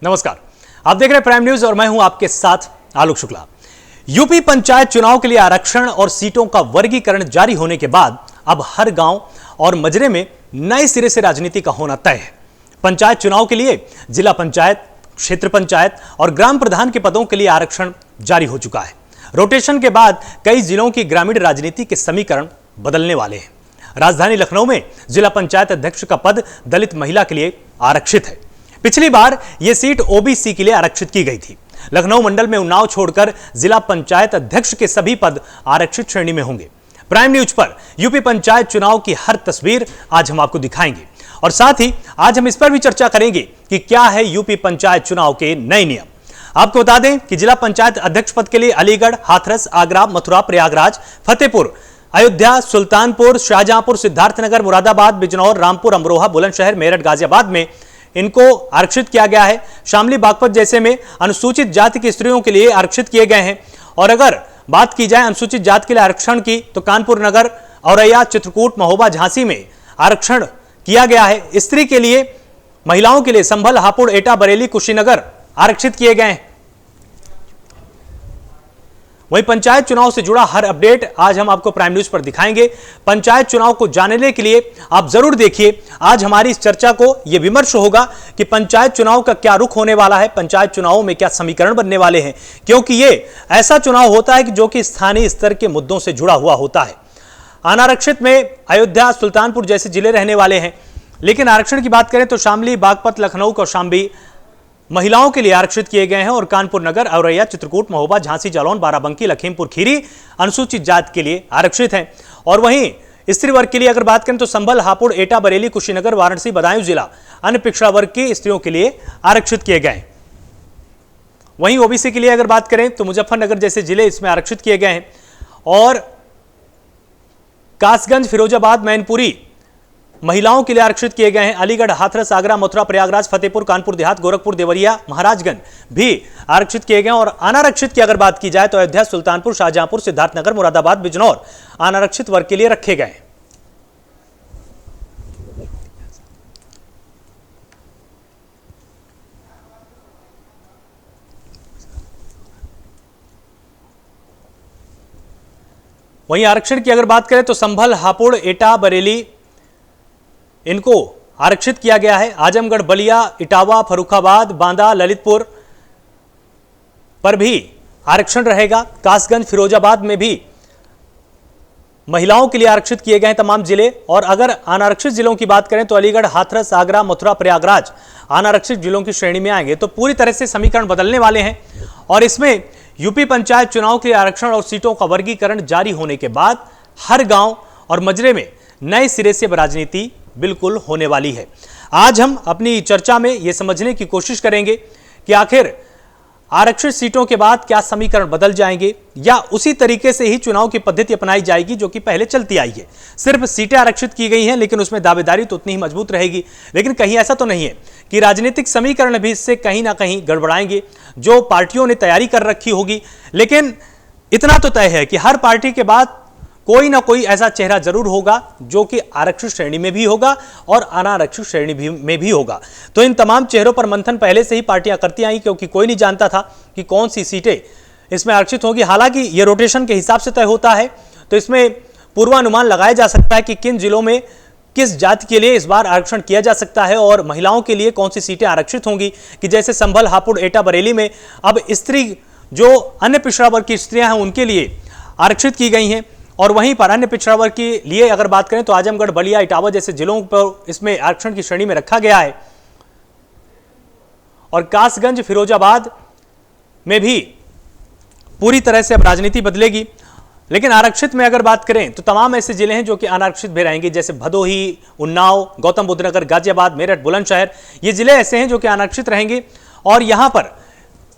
नमस्कार, आप देख रहे हैं प्राइम न्यूज और मैं हूं आपके साथ आलोक शुक्ला। यूपी पंचायत चुनाव के लिए आरक्षण और सीटों का वर्गीकरण जारी होने के बाद अब हर गांव और मजरे में नए सिरे से राजनीति का होना तय है। पंचायत चुनाव के लिए जिला पंचायत, क्षेत्र पंचायत और ग्राम प्रधान के पदों के लिए आरक्षण जारी हो चुका है। रोटेशन के बाद कई जिलों की ग्रामीण राजनीति के समीकरण बदलने वाले हैं। राजधानी लखनऊ में जिला पंचायत अध्यक्ष का पद दलित महिला के लिए आरक्षित है। पिछली बार यह सीट ओबीसी के लिए आरक्षित की गई थी। लखनऊ मंडल में उन्नाव छोड़कर जिला पंचायत अध्यक्ष के सभी पद आरक्षित श्रेणी में होंगे। प्राइम न्यूज पर यूपी पंचायत चुनाव की हर तस्वीर आज हम आपको दिखाएंगे और साथ ही आज हम इस पर भी चर्चा करेंगे कि क्या है यूपी पंचायत चुनाव के नए नियम। आपको बता दें कि जिला पंचायत अध्यक्ष पद के लिए अलीगढ़, हाथरस, आगरा, मथुरा, प्रयागराज, फतेहपुर, अयोध्या, सुल्तानपुर, शाहजहांपुर, सिद्धार्थनगर, मुरादाबाद, बिजनौर, रामपुर, अमरोहा, बुलंदशहर, मेरठ, गाजियाबाद में इनको आरक्षित किया गया है। शामली, बागपत जैसे में अनुसूचित जाति की स्त्रियों के लिए आरक्षित किए गए हैं। और अगर बात की जाए अनुसूचित जाति के लिए आरक्षण की तो कानपुर नगर, औरैया, चित्रकूट, महोबा, झांसी में आरक्षण किया गया है। स्त्री के लिए, महिलाओं के लिए संभल, हापुड़, एटा, बरेली, कुशीनगर आरक्षित किए गए हैं। वहीं पंचायत चुनाव से जुड़ा हर अपडेट आज हम आपको प्राइम न्यूज पर दिखाएंगे। पंचायत चुनाव को जानने के लिए आप जरूर देखिए। आज हमारी इस चर्चा को यह विमर्श होगा कि पंचायत चुनाव का क्या रुख होने वाला है, पंचायत चुनावों में क्या समीकरण बनने वाले हैं, क्योंकि यह ऐसा चुनाव होता है कि जो कि स्थानीय स्तर के मुद्दों से जुड़ा हुआ होता है। अनारक्षित में अयोध्या, सुल्तानपुर जैसे जिले रहने वाले हैं, लेकिन आरक्षण की बात करें तो शामली, बागपत, लखनऊ, कौशाम्बी महिलाओं के लिए आरक्षित किए गए हैं और कानपुर नगर, औरैया, चित्रकूट, महोबा, झांसी, जालौन, बाराबंकी, लखीमपुर खीरी अनुसूचित जाति के लिए आरक्षित हैं। और वहीं स्त्री वर्ग के लिए अगर बात करें तो संभल, हापुड़, एटा, बरेली, कुशीनगर, वाराणसी, बदायूं जिला अन्य पिछड़ा वर्ग की स्त्रियों के लिए आरक्षित किए गए। वहीं ओबीसी के लिए अगर बात करें तो मुजफ्फरनगर जैसे जिले इसमें आरक्षित किए गए हैं और कासगंज, फिरोजाबाद, मैनपुरी महिलाओं के लिए आरक्षित किए गए हैं। अलीगढ़, हाथरस, आगरा, मथुरा, प्रयागराज, फतेहपुर, कानपुर देहात, गोरखपुर, देवरिया, महाराजगंज भी आरक्षित किए गए। और अनारक्षित की अगर बात की जाए तो अयोध्या, सुल्तानपुर, शाहजहांपुर, सिद्धार्थनगर, मुरादाबाद, बिजनौर अनारक्षित वर्ग के लिए रखे गए। वहीं आरक्षण की अगर बात करें तो संभल, हापुड़, एटा, बरेली इनको आरक्षित किया गया है। आजमगढ़, बलिया, इटावा, फर्रुखाबाद, बांदा, ललितपुर पर भी आरक्षण रहेगा। कासगंज, फिरोजाबाद में भी महिलाओं के लिए आरक्षित किए गए हैं तमाम जिले। और अगर अनारक्षित जिलों की बात करें तो अलीगढ़, हाथरस, आगरा, मथुरा, प्रयागराज अनारक्षित जिलों की श्रेणी में आएंगे। तो पूरी तरह से समीकरण बदलने वाले हैं और इसमें यूपी पंचायत चुनाव के लिए आरक्षण और सीटों का वर्गीकरण जारी होने के बाद हर गांव और मजरे में नए सिरे से राजनीति बिल्कुल होने वाली है। आज हम अपनी चर्चा में यह समझने की कोशिश करेंगे कि आखिर आरक्षित सीटों के बाद क्या समीकरण बदल जाएंगे या उसी तरीके से ही चुनाव की पद्धति अपनाई जाएगी जो कि पहले चलती आई है। सिर्फ सीटें आरक्षित की गई हैं लेकिन उसमें दावेदारी तो उतनी ही मजबूत रहेगी। लेकिन कहीं ऐसा तो नहीं है कि राजनीतिक समीकरण भी इससे कहीं ना कहीं गड़बड़ाएंगे, जो पार्टियों ने तैयारी कर रखी होगी। लेकिन इतना तो तय है कि हर पार्टी के बाद कोई ना कोई ऐसा चेहरा जरूर होगा जो कि आरक्षित श्रेणी में भी होगा और अनारक्षित श्रेणी में भी होगा। तो इन तमाम चेहरों पर मंथन पहले से ही पार्टियां करती आई, क्योंकि कोई नहीं जानता था कि कौन सी सीटें इसमें आरक्षित होगी। हालांकि ये रोटेशन के हिसाब से तय होता है, तो इसमें पूर्वानुमान लगाया जा सकता है कि किन जिलों में किस जाति के लिए इस बार आरक्षण किया जा सकता है और महिलाओं के लिए कौन सी सीटें आरक्षित होंगी। कि जैसे संभल, हापुड़, एटा, बरेली में अब स्त्री जो अन्य पिछड़ा वर्ग की स्त्रियां हैं उनके लिए आरक्षित की गई हैं। और वहीं पर अन्य पिछड़ा वर्ग के लिए अगर बात करें तो आजमगढ़, बलिया, इटावा जैसे जिलों पर इसमें आरक्षण की श्रेणी में रखा गया है। और कासगंज, फिरोजाबाद में भी पूरी तरह से अब राजनीति बदलेगी। लेकिन आरक्षित में अगर बात करें तो तमाम ऐसे जिले हैं जो कि अनारक्षित भी रहेंगे, जैसे भदोही, उन्नाव, गौतम बुद्ध नगर, गाजियाबाद, मेरठ, बुलंदशहर। ये जिले ऐसे हैं जो कि अनारक्षित रहेंगे। और यहां पर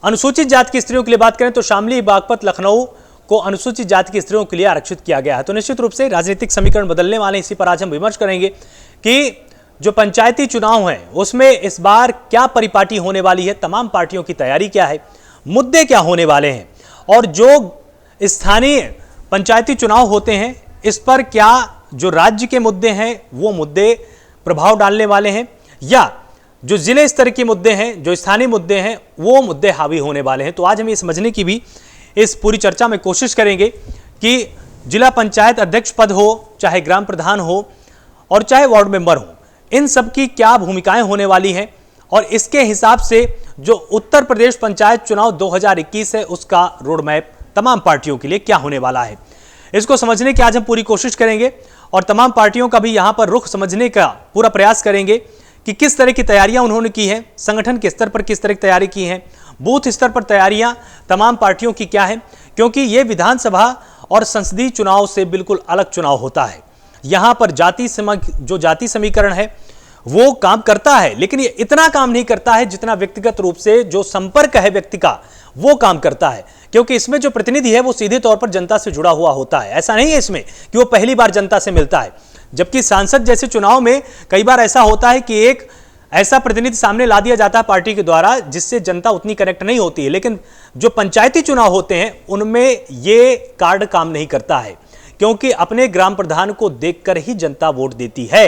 अनुसूचित जाति की स्त्रियों के लिए बात करें तो शामली, बागपत, लखनऊ को अनुसूचित जाति की स्त्रियों के लिए आरक्षित किया गया है। तो निश्चित रूप से राजनीतिक समीकरण बदलने वाले, इसी पर आज हम विमर्श करेंगे कि जो पंचायती चुनाव हैं उसमें इस बार क्या परिपाटी होने वाली है, तमाम पार्टियों की तैयारी क्या है, मुद्दे क्या होने वाले हैं और जो स्थानीय पंचायती चुनाव होते हैं इस पर क्या जो राज्य के मुद्दे हैं वो मुद्दे प्रभाव डालने वाले हैं या जो जिले स्तर के मुद्दे हैं, जो स्थानीय मुद्दे हैं, वो मुद्दे हावी होने वाले हैं। तो आज हम ये समझने की भी इस पूरी चर्चा में कोशिश करेंगे कि जिला पंचायत अध्यक्ष पद हो, चाहे ग्राम प्रधान हो और चाहे वार्ड मेंबर हो, इन सब की क्या भूमिकाएं होने वाली हैं और इसके हिसाब से जो उत्तर प्रदेश पंचायत चुनाव 2021 है उसका रोड मैप तमाम पार्टियों के लिए क्या होने वाला है, इसको समझने की आज हम पूरी कोशिश करेंगे और तमाम पार्टियों का भी यहां पर रुख समझने का पूरा प्रयास करेंगे कि किस तरह की तैयारियां उन्होंने की हैं, संगठन के स्तर पर किस तरह की तैयारी की है, बूथ स्तर पर तैयारियां तमाम पार्टियों की क्या है, क्योंकि यह विधानसभा और संसदीय चुनाव से बिल्कुल अलग चुनाव होता है। यहां पर जाति समीकरण है वो काम करता है, लेकिन ये इतना काम नहीं करता है जितना व्यक्तिगत रूप से जो संपर्क है व्यक्ति का वो काम करता है, क्योंकि इसमें जो प्रतिनिधि है वो सीधे तौर पर जनता से जुड़ा हुआ होता है। ऐसा नहीं है इसमें कि वो पहली बार जनता से मिलता है, जबकि सांसद जैसे चुनाव में कई बार ऐसा होता है कि एक ऐसा प्रतिनिधि सामने ला दिया जाता है पार्टी के द्वारा जिससे जनता उतनी कनेक्ट नहीं होती है। लेकिन जो पंचायती चुनाव होते हैं उनमें ये कार्ड काम नहीं करता है, क्योंकि अपने ग्राम प्रधान को देखकर ही जनता वोट देती है।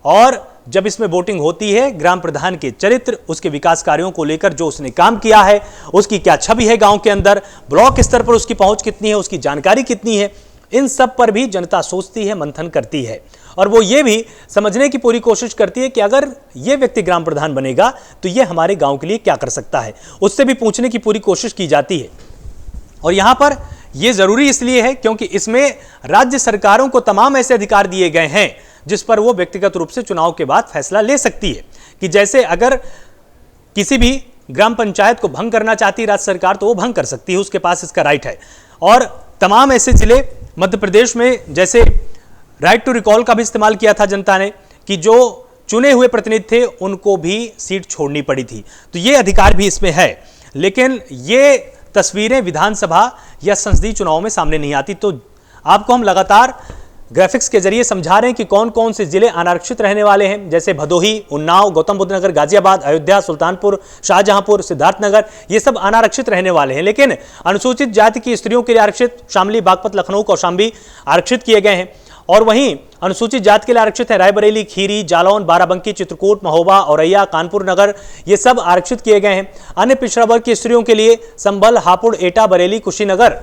और जब इसमें वोटिंग होती है, ग्राम प्रधान के चरित्र, उसके विकास कार्यों को लेकर जो उसने काम किया है, उसकी क्या छवि है गांव के अंदर, ब्लॉक स्तर पर उसकी पहुंच कितनी है, उसकी जानकारी कितनी है, इन सब पर भी जनता सोचती है, मंथन करती है और वो ये भी समझने की पूरी कोशिश करती है कि अगर ये व्यक्ति ग्राम प्रधान बनेगा तो ये हमारे गांव के लिए क्या कर सकता है, उससे भी पूछने की पूरी कोशिश की जाती है। और यहां पर यह जरूरी इसलिए है क्योंकि इसमें राज्य सरकारों को तमाम ऐसे अधिकार दिए गए हैं जिस पर वो व्यक्तिगत रूप से चुनाव के बाद फैसला ले सकती है कि जैसे अगर किसी भी ग्राम पंचायत को भंग करना चाहती है राज्य सरकार तो वो भंग कर सकती है, उसके पास इसका राइट है। और तमाम ऐसे जिले मध्य प्रदेश में जैसे राइट टू रिकॉल का भी इस्तेमाल किया था जनता ने कि जो चुने हुए प्रतिनिधि थे उनको भी सीट छोड़नी पड़ी थी, तो ये अधिकार भी इसमें है। लेकिन ये तस्वीरें विधानसभा या संसदीय चुनाव में सामने नहीं आती। तो आपको हम लगातार ग्राफिक्स के जरिए समझा रहे हैं कि कौन कौन से जिले अनारक्षित रहने वाले हैं, जैसे भदोही, उन्नाव, गौतम बुद्ध नगर, गाजियाबाद, अयोध्या, सुल्तानपुर, शाहजहांपुर, सिद्धार्थनगर, ये सब अनारक्षित रहने वाले हैं। लेकिन अनुसूचित जाति की स्त्रियों के लिए आरक्षित शामली, बागपत, लखनऊ, कौशाम्बी आरक्षित किए गए हैं। और वहीं अनुसूचित जाति के लिए आरक्षित है रायबरेली, खीरी, जालौन, बाराबंकी, चित्रकूट, महोबा, औरैया, कानपुर नगर, ये सब आरक्षित किए गए हैं। अन्य पिछड़ा वर्ग की स्त्रियों के लिए संभल, हापुड़, एटा, बरेली, कुशीनगर,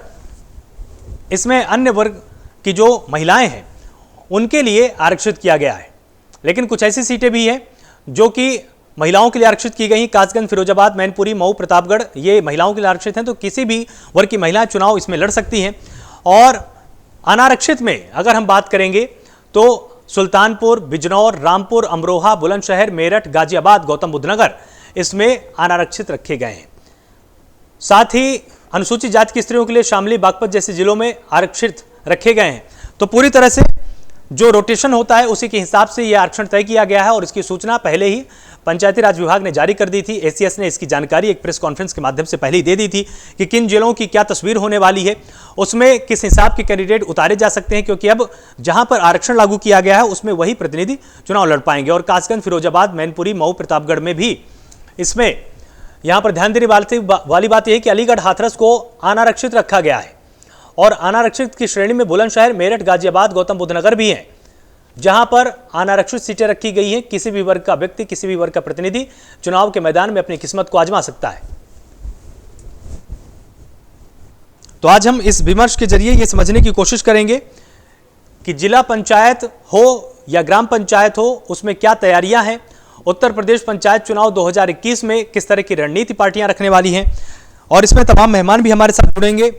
इसमें अन्य वर्ग की जो महिलाएं हैं उनके लिए आरक्षित किया गया है। लेकिन कुछ ऐसी सीटें भी हैं जो कि महिलाओं के लिए आरक्षित की गई। कासगंज, फिरोजाबाद, मैनपुरी, मऊ, प्रतापगढ़ ये महिलाओं के लिए आरक्षित हैं, तो किसी भी वर्ग की महिलाएं चुनाव इसमें लड़ सकती हैं। और अनारक्षित में अगर हम बात करेंगे तो सुल्तानपुर, बिजनौर, रामपुर, अमरोहा, बुलंदशहर, मेरठ, गाजियाबाद, गौतम बुद्ध नगर इसमें अनारक्षित रखे गए हैं। साथ ही अनुसूचित जाति की स्त्रियों के लिए शामली, बागपत जैसे जिलों में आरक्षित रखे गए हैं। तो पूरी तरह से जो रोटेशन होता है उसी के हिसाब से यह आरक्षण तय किया गया है और इसकी सूचना पहले ही पंचायती राज विभाग ने जारी कर दी थी। एसीएस ने इसकी जानकारी एक प्रेस कॉन्फ्रेंस के माध्यम से पहले ही दे दी थी कि किन जिलों की क्या तस्वीर होने वाली है, उसमें किस हिसाब के कैंडिडेट उतारे जा सकते हैं, क्योंकि अब जहां पर आरक्षण लागू किया गया है उसमें वही प्रतिनिधि चुनाव लड़ पाएंगे। और कासगंज, फिरोजाबाद, मैनपुरी, मऊ, प्रतापगढ़ में भी इसमें यहां पर ध्यान देने वाली बात यह है कि अलीगढ़, हाथरस को अनारक्षित रखा गया है और अनारक्षित की श्रेणी में बुलंदशहर, मेरठ, गाजियाबाद, गौतम बुद्ध नगर भी हैं, जहां पर अनारक्षित सीटें रखी गई हैं। किसी भी वर्ग का व्यक्ति, किसी भी वर्ग का प्रतिनिधि चुनाव के मैदान में अपनी किस्मत को आजमा सकता है। तो आज हम इस विमर्श के जरिए यह समझने की कोशिश करेंगे कि जिला पंचायत हो या ग्राम पंचायत हो उसमें क्या तैयारियां हैं, उत्तर प्रदेश पंचायत चुनाव 2021 में किस तरह की रणनीति पार्टियां रखने वाली हैं। और इसमें तमाम मेहमान भी हमारे साथ जुड़ेंगे,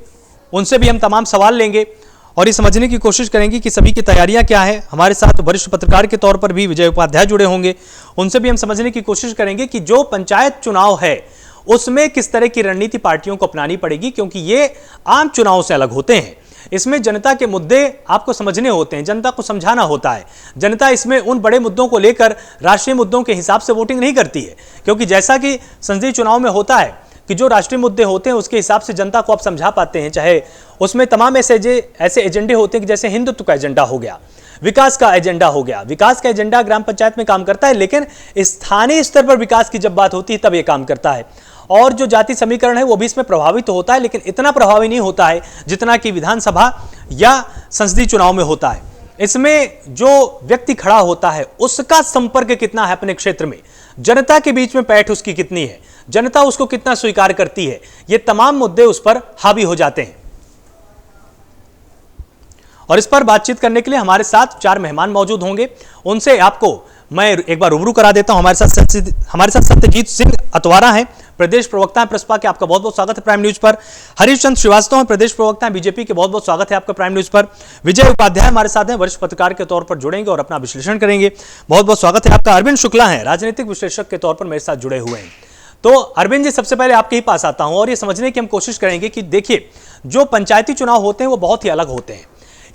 उनसे भी हम तमाम सवाल लेंगे और ये समझने की कोशिश करेंगे कि सभी की तैयारियां क्या है। हमारे साथ वरिष्ठ पत्रकार के तौर पर भी विजय उपाध्याय जुड़े होंगे, उनसे भी हम समझने की कोशिश करेंगे कि जो पंचायत चुनाव है उसमें किस तरह की रणनीति पार्टियों को अपनानी पड़ेगी, क्योंकि ये आम चुनाव से अलग होते हैं। इसमें जनता के मुद्दे आपको समझने होते हैं, जनता को समझाना होता है। जनता इसमें उन बड़े मुद्दों को लेकर राष्ट्रीय मुद्दों के हिसाब से वोटिंग नहीं करती है, क्योंकि जैसा कि संसदीय चुनाव में होता है कि जो राष्ट्रीय मुद्दे होते हैं उसके हिसाब से जनता को आप समझा पाते हैं। चाहे उसमें तमाम ऐसे एजेंडे होते हैं कि जैसे हिंदुत्व का एजेंडा हो गया, विकास का एजेंडा हो गया। विकास का एजेंडा ग्राम पंचायत में काम करता है, लेकिन स्थानीय स्तर पर विकास की जब बात होती है तब यह काम करता है। और जो जाति समीकरण है वो भी इसमें प्रभावित होता है, लेकिन इतना प्रभावी नहीं होता है जितना कि विधानसभा या संसदीय चुनाव में होता है। इसमें जो व्यक्ति खड़ा होता है उसका संपर्क कितना है अपने क्षेत्र में, जनता के बीच में पैठ उसकी कितनी है, जनता उसको कितना स्वीकार करती है, ये तमाम मुद्दे उस पर हावी हो जाते हैं। और इस पर बातचीत करने के लिए हमारे साथ 4 मेहमान मौजूद होंगे, उनसे आपको मैं एक बार रूबरू करा देता हूं। हमारे साथ सत्यजीत सिंह अतवारा हैं, प्रदेश प्रवक्ता हैं प्रसपा के, आपका बहुत बहुत स्वागत है प्राइम न्यूज पर। हरीश चंद्र श्रीवास्तव हैं, प्रदेश प्रवक्ता हैं बीजेपी के, बहुत बहुत स्वागत है आपका प्राइम न्यूज पर। विजय उपाध्याय हमारे साथ हैं, वरिष्ठ पत्रकार के तौर पर जुड़ेंगे और अपना विश्लेषण करेंगे, बहुत बहुत स्वागत है आपका। अरविंद शुक्ला हैं, राजनीतिक विश्लेषक के तौर पर मेरे साथ जुड़े हुए हैं। तो अरविंद जी, सबसे पहले आपके ही पास आता हूं और ये समझने की हम कोशिश करेंगे कि देखिए, जो पंचायती चुनाव होते हैं वो बहुत ही अलग होते हैं।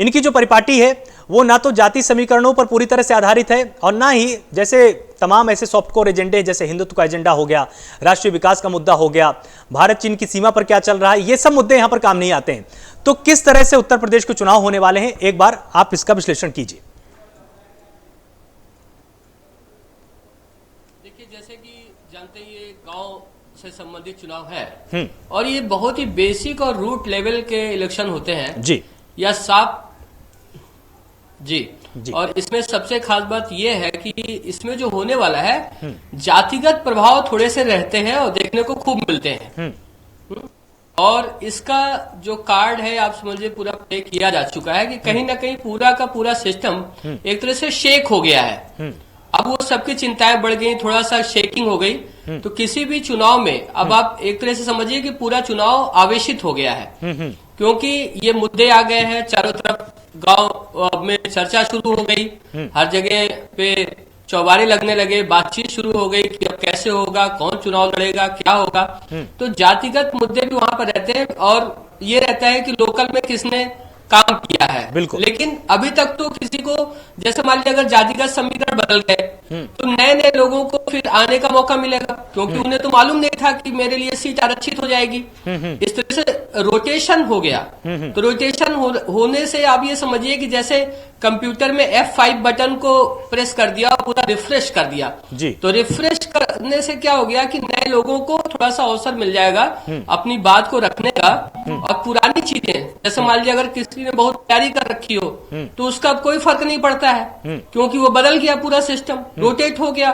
इनकी जो परिपाटी है वो ना तो जाति समीकरणों पर पूरी तरह से आधारित है और ना ही जैसे तमाम ऐसे सॉफ्टकोर एजेंडे जैसे हिंदुत्व का एजेंडा हो गया, राष्ट्रीय विकास का मुद्दा हो गया, भारत चीन की सीमा पर क्या चल रहा है, ये सब मुद्दे यहां पर काम नहीं आते हैं। तो किस तरह से उत्तर प्रदेश के चुनाव होने वाले हैं, एक बार आप इसका विश्लेषण कीजिए। देखिए, जैसे कि जानते ही ये गांव से संबंधित चुनाव है और ये बहुत ही बेसिक और रूट लेवल के इलेक्शन होते हैं जी, या साफ जी। और इसमें सबसे खास बात यह है कि इसमें जो होने वाला है, जातिगत प्रभाव थोड़े से रहते हैं और देखने को खूब मिलते हैं। और इसका जो कार्ड है, आप समझिए, पूरा प्ले किया जा चुका है कि कहीं ना कहीं पूरा का पूरा सिस्टम एक तरह से शेक हो गया है। अब वो सबकी चिंताएं बढ़ गई, थोड़ा सा शेकिंग हो गई। तो किसी भी चुनाव में अब आप एक तरह से समझिए कि पूरा चुनाव आवेशित हो गया है, क्योंकि ये मुद्दे आ गए हैं चारों तरफ। गांव में चर्चा शुरू हो गई, हर जगह पे चौबारे लगने लगे, बातचीत शुरू हो गई कि अब कैसे होगा, कौन चुनाव लड़ेगा, क्या होगा। तो जातिगत मुद्दे भी वहां पर रहते हैं और ये रहता है कि लोकल में किसने काम किया है। बिल्कुल। लेकिन अभी तक तो किसी को, जैसे मान लिया अगर जातिगत समीकरण बदल गए तो नए नए लोगों को फिर आने का मौका मिलेगा, क्योंकि उन्हें तो मालूम नहीं था कि मेरे लिए सीट आरक्षित हो जाएगी। इस तरह से रोटेशन हो गया। तो रोटेशन होने से आप ये समझिए कि जैसे कंप्यूटर में F5 बटन को प्रेस कर दिया और पूरा रिफ्रेश कर दिया जी। तो रिफ्रेश करने से क्या हो गया कि नए लोगों को थोड़ा सा अवसर मिल जाएगा अपनी बात को रखने का। और पुरानी चीजें, जैसे मान लीजिए अगर किसी ने बहुत तैयारी कर रखी हो तो उसका कोई फर्क नहीं पड़ता है, क्योंकि वो बदल गया, पूरा सिस्टम रोटेट हो गया।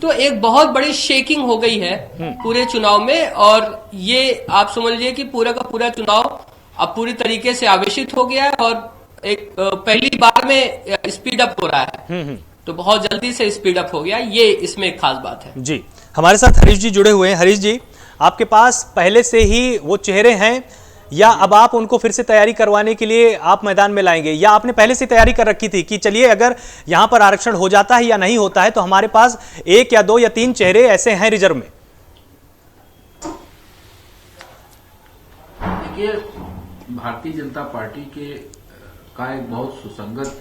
तो एक बहुत बड़ी शेकिंग हो गई है पूरे चुनाव में। और ये आप समझ लीजिए कि पूरा का पूरा चुनाव अब पूरी तरीके से आवेशित हो गया है और एक पहली बार में स्पीड अप हो रहा है। तो बहुत जल्दी से स्पीड अप हो गया, ये इसमें एक खास बात है जी। हमारे साथ हरीश जी जुड़े हुए हैं। हरीश जी, आपके पास पहले से ही वो चेहरे हैं या अब आप उनको फिर से तैयारी करवाने के लिए आप मैदान में लाएंगे, या आपने पहले से तैयारी कर रखी थी कि चलिए अगर यहां पर आरक्षण हो जाता है या नहीं होता है तो हमारे पास 1 या 2 या 3 चेहरे ऐसे हैं रिजर्व में? देखिए, भारतीय जनता पार्टी के का एक बहुत सुसंगत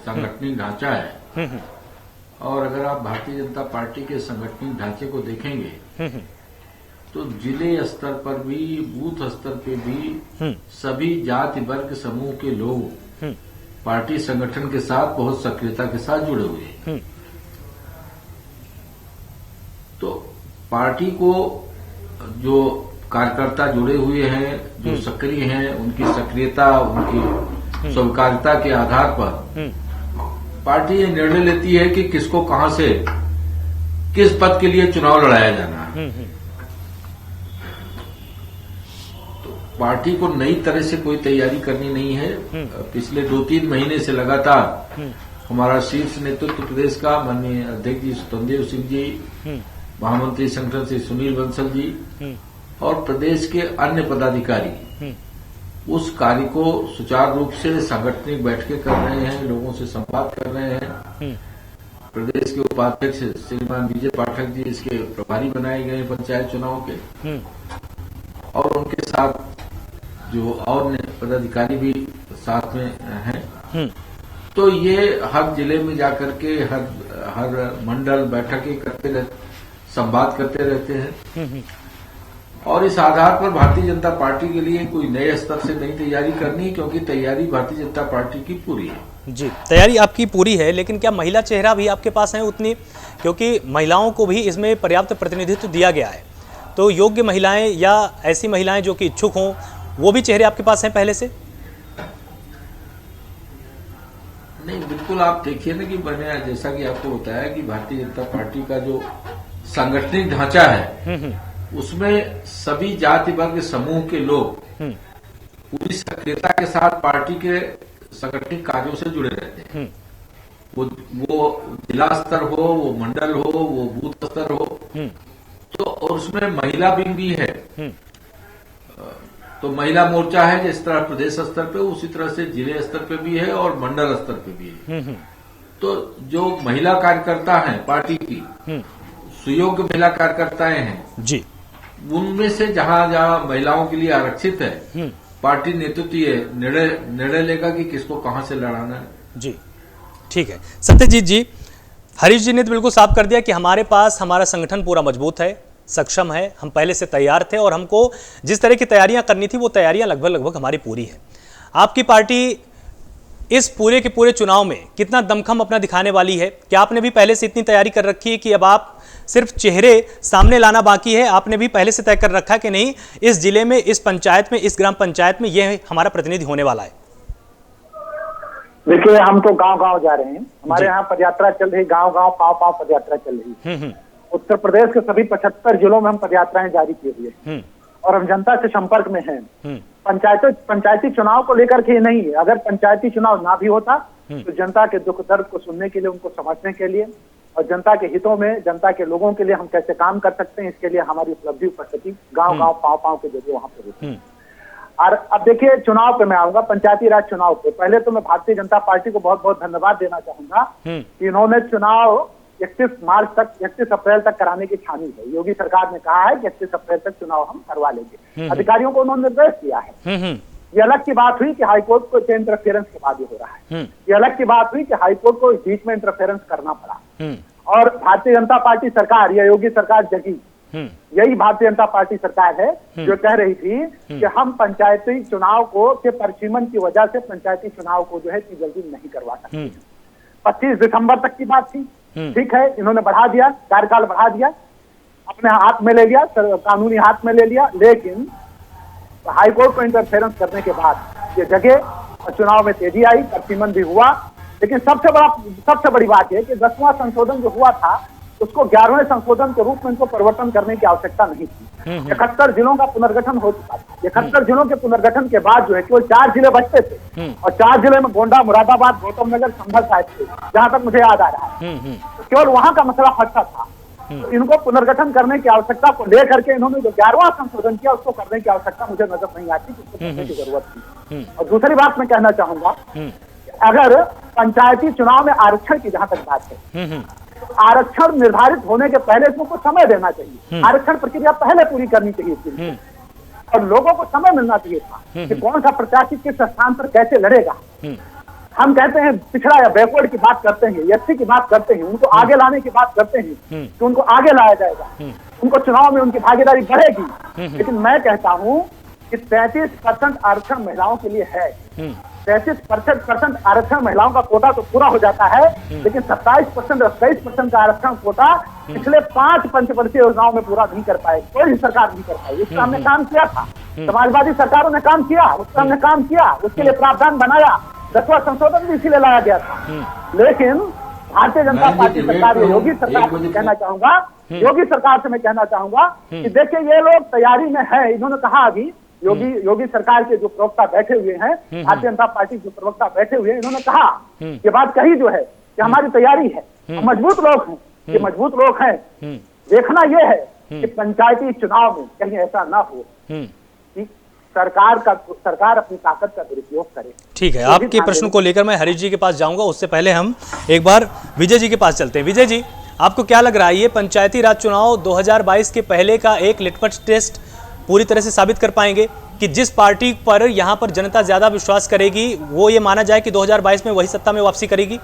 सांगठनिक ढांचा है और अगर आप भारतीय जनता पार्टी के सांगठनिक ढांचे को देखेंगे तो जिले स्तर पर भी, बूथ स्तर पे भी सभी जाति वर्ग समूह के लोग पार्टी संगठन के साथ बहुत सक्रियता के साथ जुड़े हुए हैं। तो पार्टी को जो कार्यकर्ता जुड़े हुए हैं, जो सक्रिय हैं, उनकी सक्रियता, उनकी स्वीकार्यता के आधार पर पार्टी ये निर्णय लेती है कि किसको कहां से किस पद के लिए चुनाव लड़ाया जाना है। तो पार्टी को नई तरह से कोई तैयारी करनी नहीं है। पिछले 2-3 महीने से लगातार हमारा शीर्ष नेतृत्व प्रदेश का माननीय अध्यक्ष जी स्वतंत्र सिंह जी, महामंत्री संगठन से सुनील बंसल जी और प्रदेश के अन्य पदाधिकारी उस कार्य को सुचारू रूप से सांगठनिक बैठकें कर रहे हैं, लोगों से संवाद कर रहे हैं। प्रदेश के उपाध्यक्ष श्रीमान विजय पाठक जी इसके प्रभारी बनाए गए पंचायत चुनाव के और उनके साथ जो और पदाधिकारी भी साथ में हैं। तो ये हर जिले में जाकर के हर मंडल बैठकें करते रहते, संवाद करते रहते हैं और इस आधार पर भारतीय जनता पार्टी के लिए कोई नए स्तर से नई तैयारी करनी, क्योंकि तैयारी भारतीय जनता पार्टी की पूरी है। जी, तैयारी आपकी पूरी है, लेकिन क्या महिला चेहरा भी आपके पास है उतनी? क्योंकि महिलाओं को भी इसमें पर्याप्त प्रतिनिधित्व दिया गया है, तो योग्य महिलाएं या ऐसी महिलाएं जो कि इच्छुक हों वो भी चेहरे आपके पास हैं पहले से? नहीं, बिल्कुल आप देखिए ना कि मैंने जैसा कि आपको बताया कि भारतीय जनता पार्टी का जो सांगठनिक ढांचा है उसमें सभी जाति वर्ग समूह के लोग पूरी सक्रियता के साथ पार्टी के सांगठनिक कार्यों से जुड़े रहते हैं। वो जिला स्तर हो, वो मंडल हो, वो बूथ स्तर हो, तो और उसमें महिला विंग भी है। तो महिला मोर्चा है जिस तरह प्रदेश स्तर पे, उसी तरह से जिले स्तर पे भी है और मंडल स्तर पे भी है। तो जो महिला कार्यकर्ता हैं पार्टी की, सुयोग्य महिला कार्यकर्ताएं हैं जी, उनमें से जहां जहां महिलाओं के लिए आरक्षित है, पार्टी नेतृत्व ये निर्णय लेगा कि किसको कहां से लड़ाना है। जी ठीक है। सत्यजीत जी, हरीश जी ने तो बिल्कुल साफ कर दिया कि हमारे पास हमारा संगठन पूरा मजबूत है, सक्षम है, हम पहले से तैयार थे और हमको जिस तरह की तैयारियां करनी थी वो तैयारियां लगभग हमारी पूरी है। आपकी पार्टी इस पूरे के पूरे चुनाव में कितना दमखम अपना दिखाने वाली है? क्या आपने भी पहले से इतनी तैयारी कर रखी है कि अब आप सिर्फ चेहरे सामने लाना बाकी है? आपने भी पहले से तय कर रखा है कि नहीं, इस जिले में, इस पंचायत में, इस ग्राम पंचायत में ये हमारा प्रतिनिधि होने वाला है? देखिए, हम तो गांव-गांव जा रहे हैं। हमारे यहाँ पदयात्रा चल रही, गांव-गांव पांव-पांव पदयात्रा चल रही। उत्तर प्रदेश के सभी 75 जिलों में हम पदयात्राएं जारी किए हुए हैं और हम जनता से संपर्क में हैं। पंचायती चुनाव को लेकर के नहीं, अगर पंचायती चुनाव ना भी होता तो जनता के दुख दर्द को सुनने के लिए, उनको समझने के लिए और जनता के हितों में, जनता के लोगों के लिए हम कैसे काम कर सकते हैं, इसके लिए हमारी उपलब्धि उपस्थिति गांव-गांव पांव-पांव के जरिए वहां पर होती है। और अब देखिए, चुनाव पे मैं आऊंगा, पंचायती राज चुनाव पे। पहले तो मैं भारतीय जनता पार्टी को बहुत बहुत धन्यवाद देना चाहूंगा कि इन्होंने चुनाव 31 अप्रैल तक कराने की ठानी है। योगी सरकार ने कहा है कि 31 अप्रैल तक चुनाव हम करवा लेंगे। अधिकारियों को उन्होंने निर्देश दिया है। ये अलग की बात हुई कि हाईकोर्ट को इंटरफेरेंस के बाद ये हो रहा है। ये अलग की बात हुई कि हाईकोर्ट को बीच में इंटरफेरेंस करना पड़ा और भारतीय जनता पार्टी सरकार या योगी सरकार जगी। यही भारतीय जनता पार्टी सरकार है जो कह रही थी कि हम पंचायती चुनाव को के परिसीमन की वजह से पंचायती चुनाव को जो है इतनी जल्दी नहीं करवा सकते। 25 दिसंबर तक की बात थी। ठीक है, इन्होंने बढ़ा दिया, कार्यकाल बढ़ा दिया, अपने हाथ में ले लिया, कानूनी हाथ में ले लिया, लेकिन हाईकोर्ट को इंटरफेरेंस करने के बाद ये जगह चुनाव में तेजी आई, परिसीमन भी हुआ। लेकिन सबसे बड़ी बात है कि 10वां संशोधन जो हुआ था उसको 11वें संशोधन के रूप में इनको परिवर्तन करने की आवश्यकता नहीं थी। 71 जिलों का पुनर्गठन हो चुका था। 71 जिलों के पुनर्गठन के बाद जो है केवल 4 जिले बचते थे और 4 जिले में गोंडा, मुरादाबाद, गौतम नगर, संभल साहिब थे, जहां तक मुझे याद आ रहा है। तो केवल वहां का मसला फंसा था। तो इनको पुनर्गठन करने की आवश्यकता को लेकर के इन्होंने जो 11वां संशोधन किया उसको करने की आवश्यकता मुझे नजर नहीं आती, उसको करने की जरूरत थी। और दूसरी बात मैं कहना चाहूंगा, अगर पंचायती चुनाव में आरक्षण की जहां तक बात है, आरक्षण निर्धारित होने के पहले इसमें कुछ समय देना चाहिए। आरक्षण प्रक्रिया पहले पूरी करनी चाहिए इसके लिए और लोगों को समय मिलना चाहिए था कि कौन सा प्रत्याशी किस स्थान पर कैसे लड़ेगा। हम कहते हैं पिछड़ा या बैकवर्ड की बात करते हैं, एससी की बात करते हैं, उनको आगे लाने की बात करते हैं कि उनको आगे लाया जाएगा, उनको चुनाव में उनकी भागीदारी बढ़ेगी। लेकिन मैं कहता हूं कि 33% आरक्षण महिलाओं के लिए है। 33% आरक्षण महिलाओं का कोटा तो पूरा हो जाता है, लेकिन 27% और 23% का आरक्षण कोटा पिछले 5 पंचवर्षीय योजनाओं में पूरा नहीं कर पाए, कोई भी सरकार नहीं कर पाई। इसका हमने काम किया था, समाजवादी सरकारों ने काम किया, उसका हमने काम किया, उसके लिए प्रावधान बनाया, 10वां संशोधन भी इसीलिए लाया गया था। लेकिन भारतीय जनता पार्टी सरकार, योगी सरकार से कहना चाहूंगा, योगी सरकार से मैं कहना चाहूंगा कि देखिए ये लोग तैयारी में है। इन्होंने कहा अभी योगी सरकार के जो प्रवक्ता बैठे हुए हैं, भारतीय जनता पार्टी के प्रवक्ता बैठे हुए हैं, इन्होंने कहा ये बात कही जो है कि हमारी तैयारी है, मजबूत लोग हैं, ये मजबूत लोग हैं। देखना यह है कि पंचायती चुनाव में कहीं ऐसा ना हो कि सरकार अपनी ताकत का दुरुपयोग करे। ठीक है, आपके प्रश्न को लेकर मैं हरीश जी के पास जाऊंगा, उससे पहले हम एक बार विजय जी के पास चलते हैं। विजय जी, आपको क्या लग रहा है, ये पंचायती राज चुनाव 2022 के पहले का एक लिटमस टेस्ट पूरी तरह से साबित कर पाएंगे कि जिस पार्टी पर यहां पर जनता ज्यादा विश्वास करेगी वो ये माना जाए कि 2022 में वही सत्ता में वापसी करेगी?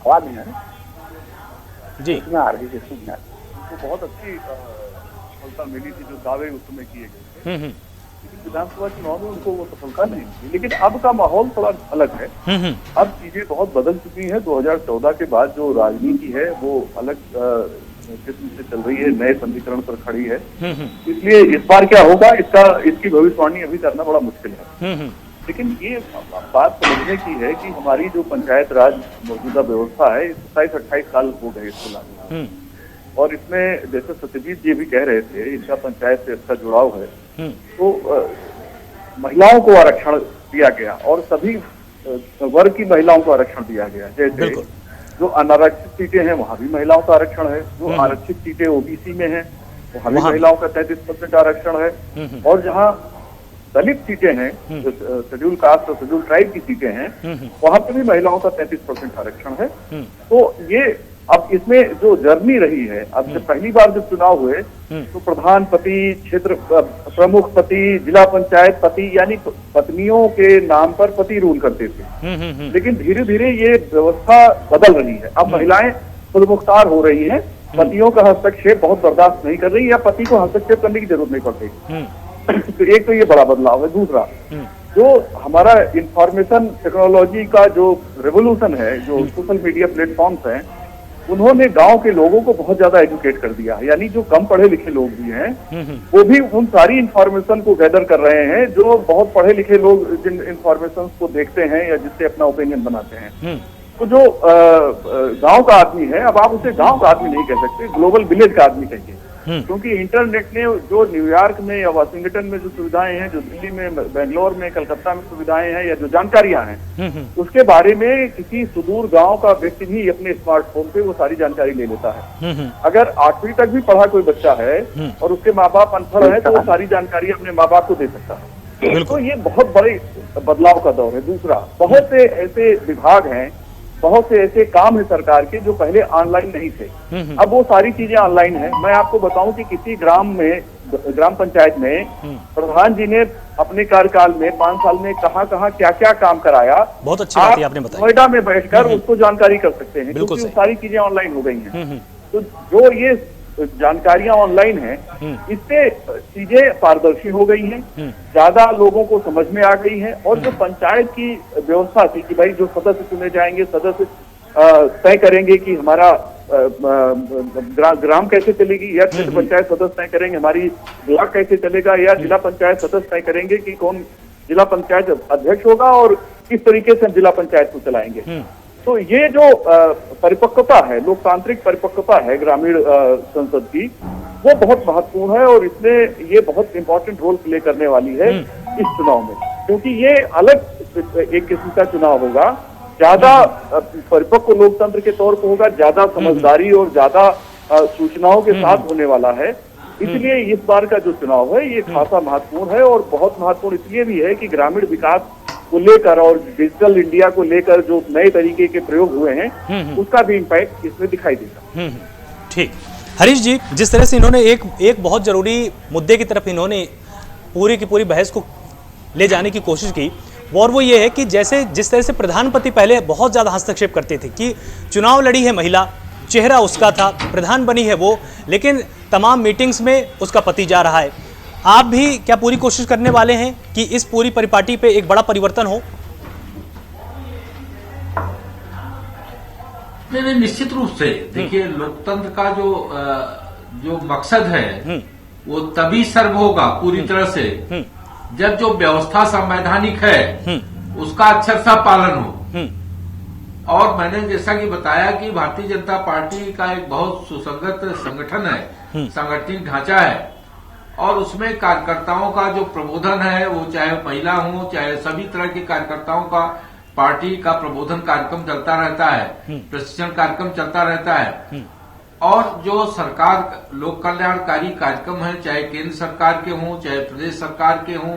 आवाज नहीं है जी, आ रही है। तो बहुत अच्छी सफलता मिली थी जो दावे उस समय किए गए थे। विधानसभा चुनाव में उनको वो सफलता नहीं मिली, लेकिन अब का माहौल थोड़ा अलग है। अब चीजें बहुत बदल चुकी हैं। 2014 के बाद जो राजनीति है वो अलग किस्म से चल रही है, नए समीकरण पर खड़ी है। इसलिए इस बार क्या होगा इसकी भविष्यवाणी अभी करना बड़ा मुश्किल है। लेकिन ये बात समझने की है कि हमारी जो पंचायत राज मौजूदा व्यवस्था है, 27-28 साल हो गए इसको लागू, और इसमें जैसे सत्यजीत जी भी कह रहे थे, इनका पंचायत से अच्छा जुड़ाव है। तो महिलाओं को आरक्षण दिया गया और सभी वर्ग की महिलाओं को आरक्षण दिया गया। जैसे जो अनारक्षित सीटें हैं वहां भी महिलाओं का आरक्षण है, जो आरक्षित सीटें ओबीसी में हैं वहां भी महिलाओं का 33% आरक्षण है, और जहां दलित सीटें हैं, जो शेड्यूल कास्ट और शेड्यूल ट्राइब की सीटें हैं, वहां पर भी महिलाओं का 33% आरक्षण है। तो ये अब इसमें जो जर्नी रही है, अब जब पहली बार जब चुनाव हुए तो प्रधान पति, क्षेत्र प्रमुख पति, जिला पंचायत पति, यानी पत्नियों के नाम पर पति रूल करते थे। लेकिन धीरे धीरे ये व्यवस्था बदल रही है। अब महिलाएं खुद मुख्तार हो रही हैं, पतियों का हस्तक्षेप बहुत बर्दाश्त नहीं कर रही, या पति को हस्तक्षेप करने की जरूरत नहीं पड़ती। तो एक तो ये बड़ा बदलाव है। दूसरा, जो हमारा इंफॉर्मेशन टेक्नोलॉजी का जो रेवोल्यूशन है, जो सोशल मीडिया प्लेटफॉर्म्स हैं, उन्होंने गांव के लोगों को बहुत ज्यादा एजुकेट कर दिया है। यानी जो कम पढ़े लिखे लोग भी हैं वो भी उन सारी इंफॉर्मेशन को गैदर कर रहे हैं जो बहुत पढ़े लिखे लोग जिन इंफॉर्मेशन को देखते हैं या जिससे अपना ओपिनियन बनाते हैं। तो जो गांव का आदमी है, अब आप उसे गांव का आदमी नहीं कह सकते, ग्लोबल विलेज का आदमी कहिए, क्योंकि इंटरनेट ने जो न्यूयॉर्क में या वाशिंगटन में जो सुविधाएं हैं, जो दिल्ली में, बेंगलोर में, कलकत्ता में सुविधाएं हैं, या जो जानकारियां हैं, उसके बारे में किसी सुदूर गांव का व्यक्ति भी अपने स्मार्टफोन पे वो सारी जानकारी ले लेता है। अगर 8वीं तक भी पढ़ा कोई बच्चा है और उसके माँ बाप अनपढ़ है तो वो सारी जानकारी अपने माँ बाप को दे सकता है। तो ये बहुत बड़े बदलाव का दौर है। दूसरा, बहुत से ऐसे विभाग हैं, बहुत से ऐसे काम है सरकार के जो पहले ऑनलाइन नहीं थे, अब वो सारी चीजें ऑनलाइन है। मैं आपको बताऊं कि किसी ग्राम पंचायत में प्रधान जी ने अपने कार्यकाल में 5 साल में कहाँ क्या क्या काम कराया, बहुत अच्छी बात आपने बताई। नोएडा में बैठकर उसको जानकारी कर सकते हैं, क्योंकि सारी चीजें ऑनलाइन हो गई हैं। तो जो ये जानकारियां ऑनलाइन हैं, इससे चीजें पारदर्शी हो गई हैं, ज्यादा लोगों को समझ में आ गई है। और जो पंचायत की व्यवस्था थी कि भाई जो सदस्य चुने जाएंगे, सदस्य तय करेंगे कि हमारा ग्राम कैसे चलेगी, या क्षेत्र पंचायत सदस्य तय करेंगे हमारी ब्लॉक कैसे चलेगा, या जिला पंचायत सदस्य तय करेंगे कि कौन जिला पंचायत अध्यक्ष होगा और किस तरीके से हम जिला पंचायत को चलाएंगे। तो ये जो परिपक्वता है, लोकतांत्रिक परिपक्वता है ग्रामीण संसद की, वो बहुत महत्वपूर्ण है, और इसमें ये बहुत इंपॉर्टेंट रोल प्ले करने वाली है इस चुनाव में, क्योंकि ये अलग एक किस्म का चुनाव होगा, ज्यादा परिपक्व लोकतंत्र के तौर पर होगा, ज्यादा समझदारी और ज्यादा सूचनाओं के साथ होने वाला है। इसलिए इस बार का जो चुनाव है ये खासा महत्वपूर्ण है, और बहुत महत्वपूर्ण इसलिए भी है कि ग्रामीण विकास को लेकर और डिजिटल इंडिया को लेकर जो नए तरीके के प्रयोग हुए हैं उसका भी इम्पैक्ट इसमें दिखाई देगा। ठीक, हरीश जी, जिस तरह से इन्होंने एक बहुत जरूरी मुद्दे की तरफ इन्होंने पूरी की पूरी बहस को ले जाने की कोशिश की, और वो ये है कि जैसे जिस तरह से प्रधानपति पहले बहुत ज्यादा हस्तक्षेप करते थे कि चुनाव लड़ी है महिला, चेहरा उसका था, प्रधान बनी है वो, लेकिन तमाम मीटिंग्स में उसका पति जा रहा है। आप भी क्या पूरी कोशिश करने वाले हैं कि इस पूरी परिपाटी पे एक बड़ा परिवर्तन हो? नहीं, निश्चित रूप से। देखिए, लोकतंत्र का जो मकसद है वो तभी सर्व होगा पूरी तरह से जब जो व्यवस्था संवैधानिक है उसका अक्षरशः पालन हो। और मैंने जैसा कि बताया कि भारतीय जनता पार्टी का एक बहुत सुसंगत संगठन है, सांगठनिक ढांचा है, और उसमें कार्यकर्ताओं का जो प्रबोधन है, वो चाहे महिला हो चाहे सभी तरह के कार्यकर्ताओं का पार्टी का प्रबोधन कार्यक्रम चलता रहता है, प्रशिक्षण कार्यक्रम चलता रहता है। और जो सरकार लोक कल्याणकारी कार्यक्रम है, चाहे केंद्र सरकार के हों चाहे प्रदेश सरकार के हों,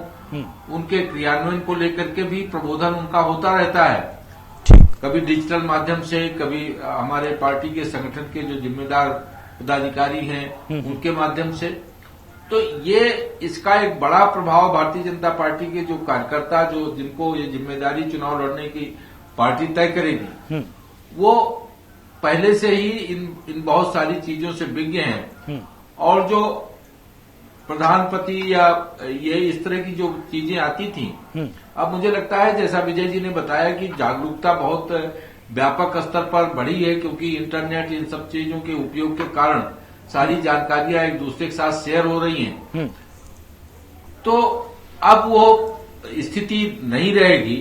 उनके क्रियान्वयन को लेकर के भी प्रबोधन उनका होता रहता है, कभी डिजिटल माध्यम से, कभी हमारे पार्टी के संगठन के जो जिम्मेदार पदाधिकारी हैं उनके माध्यम से। तो ये इसका एक बड़ा प्रभाव भारतीय जनता पार्टी के जो कार्यकर्ता, जो जिनको ये जिम्मेदारी चुनाव लड़ने की पार्टी तय करेगी, वो पहले से ही इन बहुत सारी चीजों से विज्ञ हैं। और जो प्रधानपति या ये इस तरह की जो चीजें आती थी, अब मुझे लगता है जैसा विजय जी ने बताया कि जागरूकता बहुत व्यापक स्तर पर बढ़ी है, क्योंकि इंटरनेट इन सब चीजों के उपयोग के कारण सारी जानकारियां एक दूसरे के साथ शेयर हो रही हैं, तो अब वो स्थिति नहीं रहेगी,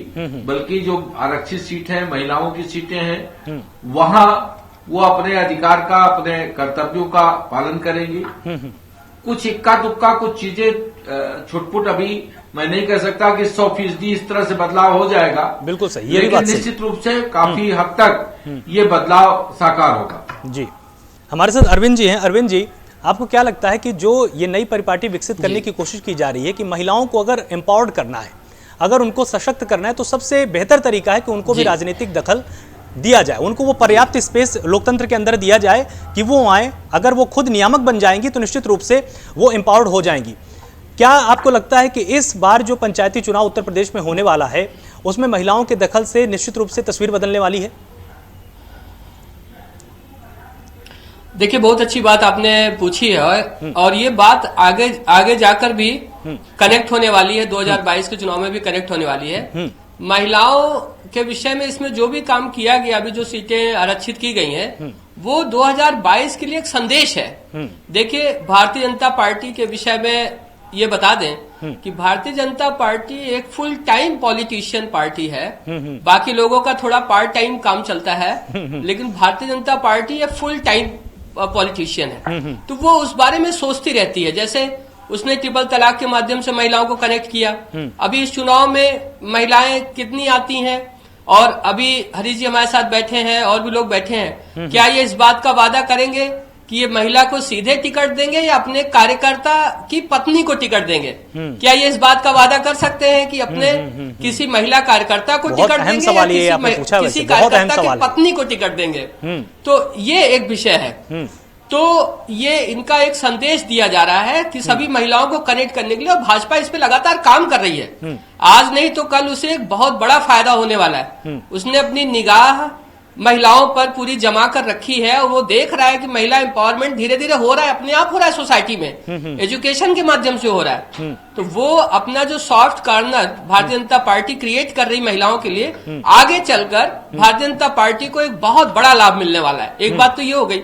बल्कि जो आरक्षित सीट है, महिलाओं की सीटें हैं, वहां वो अपने अधिकार का, अपने कर्तव्यों का पालन करेंगी। कुछ इक्का दुक्का कुछ चीजें छुटपुट अभी मैं नहीं कह सकता कि 100% इस तरह से बदलाव हो जाएगा, बिल्कुल सही, ये लेकिन बात सही। निश्चित रूप से काफी हद तक ये बदलाव साकार होगा। जी, हमारे साथ अरविंद जी हैं। अरविंद जी, आपको क्या लगता है कि जो ये नई परिपाटी विकसित करने की कोशिश की जा रही है कि महिलाओं को अगर एम्पावर्ड करना है, अगर उनको सशक्त करना है, तो सबसे बेहतर तरीका है कि उनको भी राजनीतिक दखल दिया जाए, उनको वो पर्याप्त स्पेस लोकतंत्र के अंदर दिया जाए कि वो आए। अगर वो खुद नियामक बन जाएंगी तो निश्चित रूप से वो एम्पावर्ड हो जाएंगी। क्या आपको लगता है कि इस बार जो पंचायती चुनाव उत्तर प्रदेश में होने वाला है, उसमें महिलाओं के दखल से निश्चित रूप से तस्वीर बदलने वाली है? देखिए, बहुत अच्छी बात आपने पूछी है और ये बात आगे जाकर भी कनेक्ट होने वाली है, 2022 के चुनाव में भी कनेक्ट होने वाली है। महिलाओं के विषय में इसमें जो भी काम किया गया, अभी जो सीटें आरक्षित की गई हैं, वो 2022 के लिए एक संदेश है। देखिए, भारतीय जनता पार्टी के विषय में ये बता दें कि भारतीय जनता पार्टी एक फुल टाइम पॉलिटिशियन पार्टी है। बाकी लोगों का थोड़ा पार्ट टाइम काम चलता है, लेकिन भारतीय जनता पार्टी एक फुल टाइम पॉलिटिशियन है। तो वो उस बारे में सोचती रहती है। जैसे उसने ट्रिपल तलाक के माध्यम से महिलाओं को कनेक्ट किया। अभी इस चुनाव में महिलाएं कितनी आती हैं, और अभी हरीश जी हमारे साथ बैठे हैं और भी लोग बैठे हैं, क्या ये इस बात का वादा करेंगे कि ये महिला को सीधे टिकट देंगे या अपने कार्यकर्ता की पत्नी को टिकट देंगे? क्या ये इस बात का वादा कर सकते हैं कि अपने किसी महिला कार्यकर्ता को टिकट देंगे या किसी कार्यकर्ता की पत्नी को टिकट देंगे? तो ये एक विषय है। तो ये इनका एक संदेश दिया जा रहा है कि सभी महिलाओं को कनेक्ट करने के लिए, और भाजपा इस पे लगातार काम कर रही है। आज नहीं तो कल उसे एक बहुत बड़ा फायदा होने वाला है। उसने अपनी निगाह महिलाओं पर पूरी जमा कर रखी है और वो देख रहा है कि महिला एम्पावरमेंट धीरे धीरे हो रहा है, अपने आप हो रहा है सोसाइटी में, एजुकेशन के माध्यम से हो रहा है। तो वो अपना जो soft corner Bharatiya Janata party create कर रही महिलाओं के लिए, आगे चलकर भारतीय जनता पार्टी को एक बहुत बड़ा लाभ मिलने वाला है। एक बात तो ये हो गई।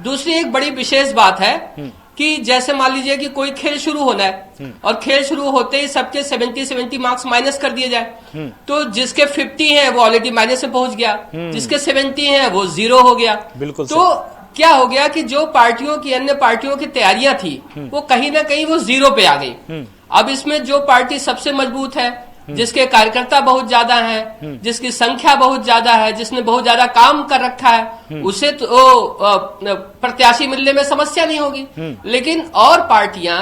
दूसरी एक बड़ी विशेष बात है कि जैसे मान लीजिए कि कोई खेल शुरू होना है और खेल शुरू होते ही सबके 70 मार्क्स माइनस कर दिए जाए, तो जिसके 50 हैं वो ऑलरेडी माइनस में पहुंच गया, जिसके 70 हैं वो 0 हो गया। बिल्कुल। तो क्या हो गया कि जो पार्टियों की, अन्य पार्टियों की तैयारियां थी, वो कहीं ना कहीं वो 0 पे आ गई। अब इसमें जो पार्टी सबसे मजबूत है, जिसके कार्यकर्ता बहुत ज्यादा हैं, जिसकी संख्या बहुत ज्यादा है, जिसने बहुत ज्यादा काम कर रखा है, उसे तो प्रत्याशी मिलने में समस्या नहीं होगी। लेकिन और पार्टियां,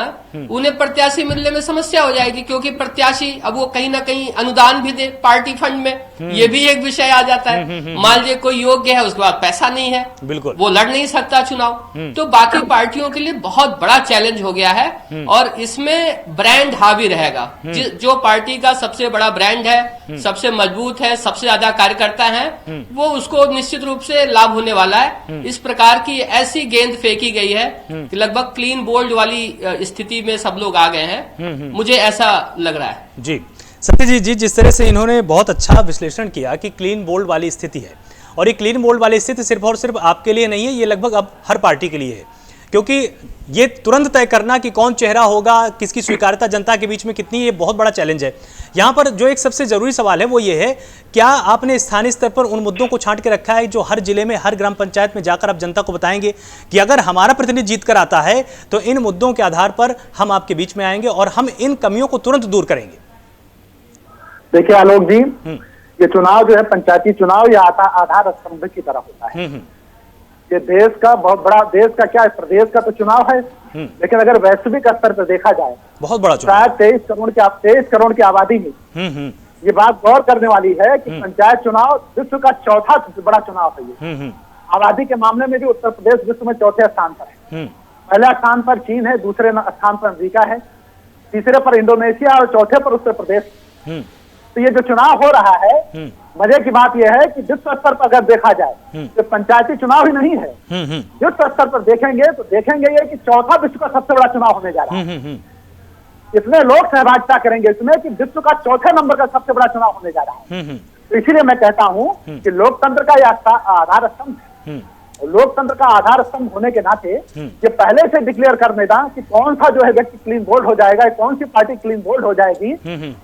उन्हें प्रत्याशी मिलने में समस्या हो जाएगी, क्योंकि प्रत्याशी अब वो कहीं ना कहीं अनुदान भी दे पार्टी फंड में, ये भी एक विषय आ जाता है। मान लीजिए कोई योग्य है, उसके बाद पैसा नहीं है, बिल्कुल, वो लड़ नहीं सकता चुनाव। तो बाकी पार्टियों के लिए बहुत बड़ा चैलेंज हो गया है, और इसमें ब्रांड हावी रहेगा। जो पार्टी का सबसे बड़ा ब्रांड है, सबसे मजबूत है, सबसे ज्यादा कार्यकर्ता है, वो उसको निश्चित रूप से लाभ होने वाला है। इस प्रकार की ऐसी गेंद फेंकी गई है कि लगभग क्लीन बोल्ड वाली स्थिति में सब लोग आ गए हैं, मुझे ऐसा लग रहा है। जी, सत्यजीत जी, जिस तरह से इन्होंने बहुत अच्छा विश्लेषण किया कि क्लीन बोल्ड वाली स्थिति है, और ये क्लीन बोल्ड वाली स्थिति सिर्फ और सिर्फ आपके लिए नहीं है, ये लगभग अब हर पार्टी के लिए है, क्योंकि ये तुरंत तय करना कि कौन चेहरा होगा, किसकी स्वीकार्यता जनता के बीच में कितनी, ये बहुत बड़ा चैलेंज है। यहाँ पर जो एक सबसे जरूरी सवाल है वो ये है, क्या आपने स्थानीय स्तर पर उन मुद्दों को छांट के रखा है जो हर जिले में, हर ग्राम पंचायत में जाकर आप जनता को बताएंगे कि अगर हमारा प्रतिनिधि जीत कर आता है तो इन मुद्दों के आधार पर हम आपके बीच में आएंगे और हम इन कमियों को तुरंत दूर करेंगे? देखिए आलोक जी, ये चुनाव जो है पंचायती चुनाव, या आधार स्तंभ की तरह होता है। ये देश का बहुत बड़ा, देश का क्या, प्रदेश का तो चुनाव है, लेकिन अगर वैश्विक स्तर पर देखा जाए, बहुत बड़ा चुनाव, शायद 23 करोड़ की आबादी में ये बात गौर करने वाली है कि पंचायत चुनाव विश्व का चौथा सबसे बड़ा चुनाव है। ये आबादी के मामले में भी उत्तर प्रदेश विश्व में चौथे स्थान पर है। पहले स्थान पर चीन है, दूसरे स्थान पर अमेरिका है, तीसरे पर इंडोनेशिया और चौथे पर उत्तर प्रदेश। तो ये जो चुनाव हो रहा है, मजे की बात यह है कि विश्व स्तर पर अगर देखा जाए तो पंचायती चुनाव ही नहीं है, विश्व स्तर पर देखेंगे तो देखेंगे ये कि चौथा विश्व का सबसे बड़ा चुनाव होने जा रहा है। इसमें लोग सहभागिता करेंगे इसमें कि विश्व का चौथे नंबर का सबसे बड़ा चुनाव होने जा रहा है। तो इसीलिए मैं कहता हूं कि लोकतंत्र का यह आधार स्तंभ है, लोकतंत्र का आधार स्तंभ होने के नाते ये पहले से डिक्लेयर कर देना कि कौन सा जो है व्यक्ति क्लीन बोल्ड हो जाएगा, कौन सी पार्टी क्लीन बोल्ड हो जाएगी,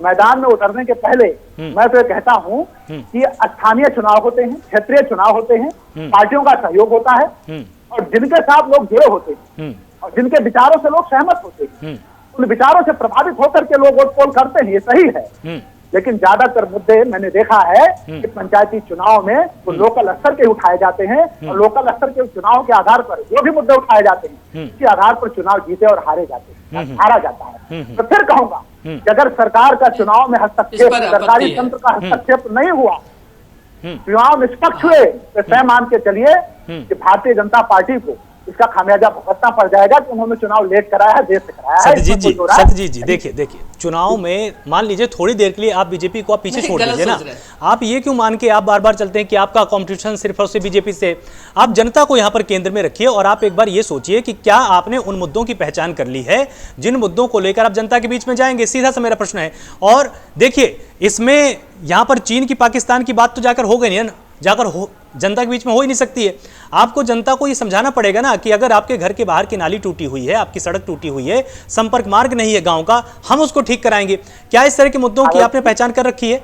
मैदान में उतरने के पहले मैं तो ये कहता हूं कि स्थानीय चुनाव होते हैं, क्षेत्रीय चुनाव होते हैं, पार्टियों का सहयोग होता है और जिनके साथ लोग जुड़े होते हैं और जिनके विचारों से लोग सहमत होते हैं, उन विचारों से प्रभावित होकर के लोग वोट पोल करते हैं, ये सही है। लेकिन ज्यादातर मुद्दे मैंने देखा है कि पंचायती चुनाव में वो लोकल स्तर के उठाए जाते हैं और लोकल स्तर के चुनाव के आधार पर जो भी मुद्दे उठाए जाते हैं उसके आधार पर चुनाव जीते और हारे जाते हैं, हारा जाता है। तो फिर कहूंगा कि अगर सरकार का चुनाव में हस्तक्षेप, सरकारी तंत्र का हस्तक्षेप नहीं हुआ, चुनाव निष्पक्ष हुए, तो तय मान के चलिए कि भारतीय जनता पार्टी को इसका खामियाजा भुगतना पड़ जाएगा कि उन्होंने चुनाव लेट कराया है, देर से कराया है। सत्यजीत जी देखिए चुनाव में मान लीजिए थोड़ी देर के लिए आप बीजेपी को आप पीछे छोड़ दीजिए ना, आप ये क्यों मान के आप बार बार चलते हैं कि आपका कॉम्पिटिशन सिर्फ और सिर्फ बीजेपी से? आप जनता को यहाँ पर केंद्र में रखिए और आप एक बार ये सोचिए कि क्या आपने उन मुद्दों की पहचान कर ली है जिन मुद्दों को लेकर आप जनता के बीच में जाएंगे? सीधा सा मेरा प्रश्न है। और देखिए इसमें यहाँ पर चीन की, पाकिस्तान की बात तो जाकर हो गई नहीं, जाकर हो जनता के बीच में हो ही नहीं सकती है। आपको जनता को ये समझाना पड़ेगा ना कि अगर आपके घर के बाहर की नाली टूटी हुई है, आपकी सड़क टूटी हुई है, संपर्क मार्ग नहीं है गांव का, हम उसको ठीक कराएंगे। क्या इस तरह के मुद्दों की आपने पहचान कर रखी है?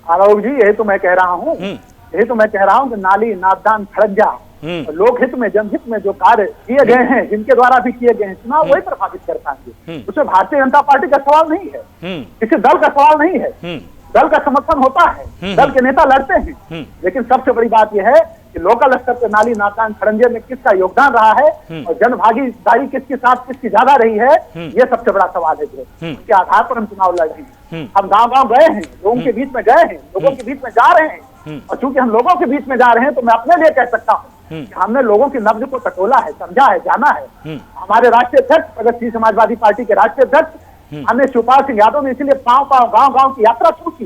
आलोक जी यही तो मैं कह रहा हूँ, कि नाली, नापदान, खड़ंजा, लोकहित में, जनहित में जो कार्य किए गए हैं, जिनके द्वारा भी किए गए हैं, चुनाव वही प्रभावित कर पाएंगे। उसमें भारतीय जनता पार्टी का सवाल नहीं है, किसी दल का सवाल नहीं है। दल का समर्थन होता है, दल के नेता लड़ते हैं, लेकिन सबसे बड़ी बात यह है कि लोकल स्तर पर नाली, नाकान, खड़ंजे में किसका योगदान रहा है और जनभागीदारी किसके साथ किसकी ज्यादा रही है, ये सबसे बड़ा सवाल है। जो उसके आधार पर हम चुनाव लड़ रहे हैं। हम गांव-गांव गए हैं, लोगों के बीच में गए हैं, लोगों के बीच में जा रहे हैं और चूंकि हम लोगों के बीच में जा रहे हैं तो मैं अपने लिए कह सकता हूँ कि हमने लोगों की नब्ज को टटोला है, समझा है, जाना है। हमारे राष्ट्रीय अध्यक्ष, प्रगतिशील समाजवादी पार्टी के राष्ट्रीय अध्यक्ष हमने शिवपाल सिंह यादव ने इसीलिए गांव-गांव की यात्रा शुरू की।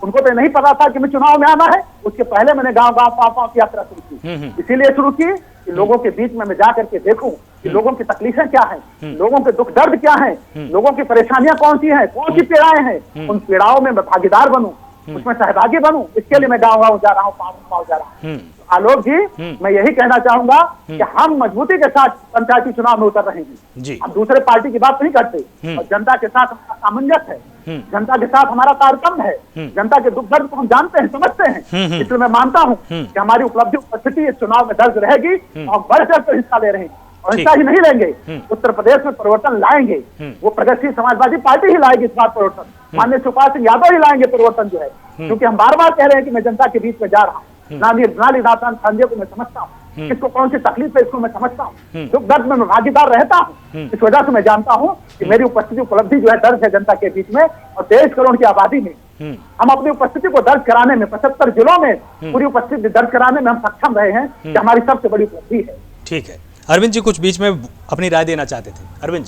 उनको तो नहीं पता था कि मैं चुनाव में आना है, उसके पहले मैंने गांव-गांव, पांव की यात्रा शुरू की। इसीलिए शुरू की कि लोगों के बीच में मैं जा करके देखूं कि लोगों की तकलीफें क्या हैं, लोगों के दुख दर्द क्या हैं, लोगों की परेशानियां कौन सी हैं, कौन सी पीड़ाएं हैं, उन पीड़ाओं में मैं भागीदार बनूं, उसमें सहभागी बनूं। इसके लिए मैं गाँव-गाँव जा रहा हूँ, पांव जा रहा हूँ। आलोक जी मैं यही कहना चाहूंगा कि हम मजबूती के साथ पंचायती चुनाव में उतर रहे हैं। हम दूसरे पार्टी की बात नहीं करते और जनता के साथ हमारा सामंजस्य है, जनता के साथ हमारा तारतम्य है, जनता के दुख दर्द को हम जानते हैं, समझते हैं। इसलिए मैं मानता हूं कि हमारी उपलब्धि, उपस्थिति इस चुनाव में दर्ज रहेगी और हम बढ़ चढ़ कर हिस्सा ले रहे हैं और हिस्सा ही नहीं लेंगे, उत्तर प्रदेश में परिवर्तन लाएंगे। वो प्रगतिशील समाजवादी पार्टी ही लाएगी इस बार परिवर्तन, माननीय शिवपाल सिंह यादव ही लाएंगे परिवर्तन जो है, क्योंकि हम बार बार कह रहे हैं कि मैं जनता के बीच में जा रहा हूँ। नाली, नापदान, खड़ंजे को मैं समझता हूँ, किसको कौन सी तकलीफ है इसको मैं समझता हूँ, दुख दर्द में मैं भागीदार रहता हूँ। इस वजह से मैं जानता हूँ कि मेरी उपस्थिति, उपलब्धि जो है दर्ज है जनता के बीच में और 23 करोड़ की आबादी में हम अपनी उपस्थिति को दर्ज कराने में, 75 जिलों में पूरी उपस्थिति दर्ज कराने में हम सक्षम रहे हैं, कि हमारी सबसे बड़ी उपलब्धि है। ठीक है, अरविंद जी कुछ बीच में अपनी राय देना चाहते थे। अरविंद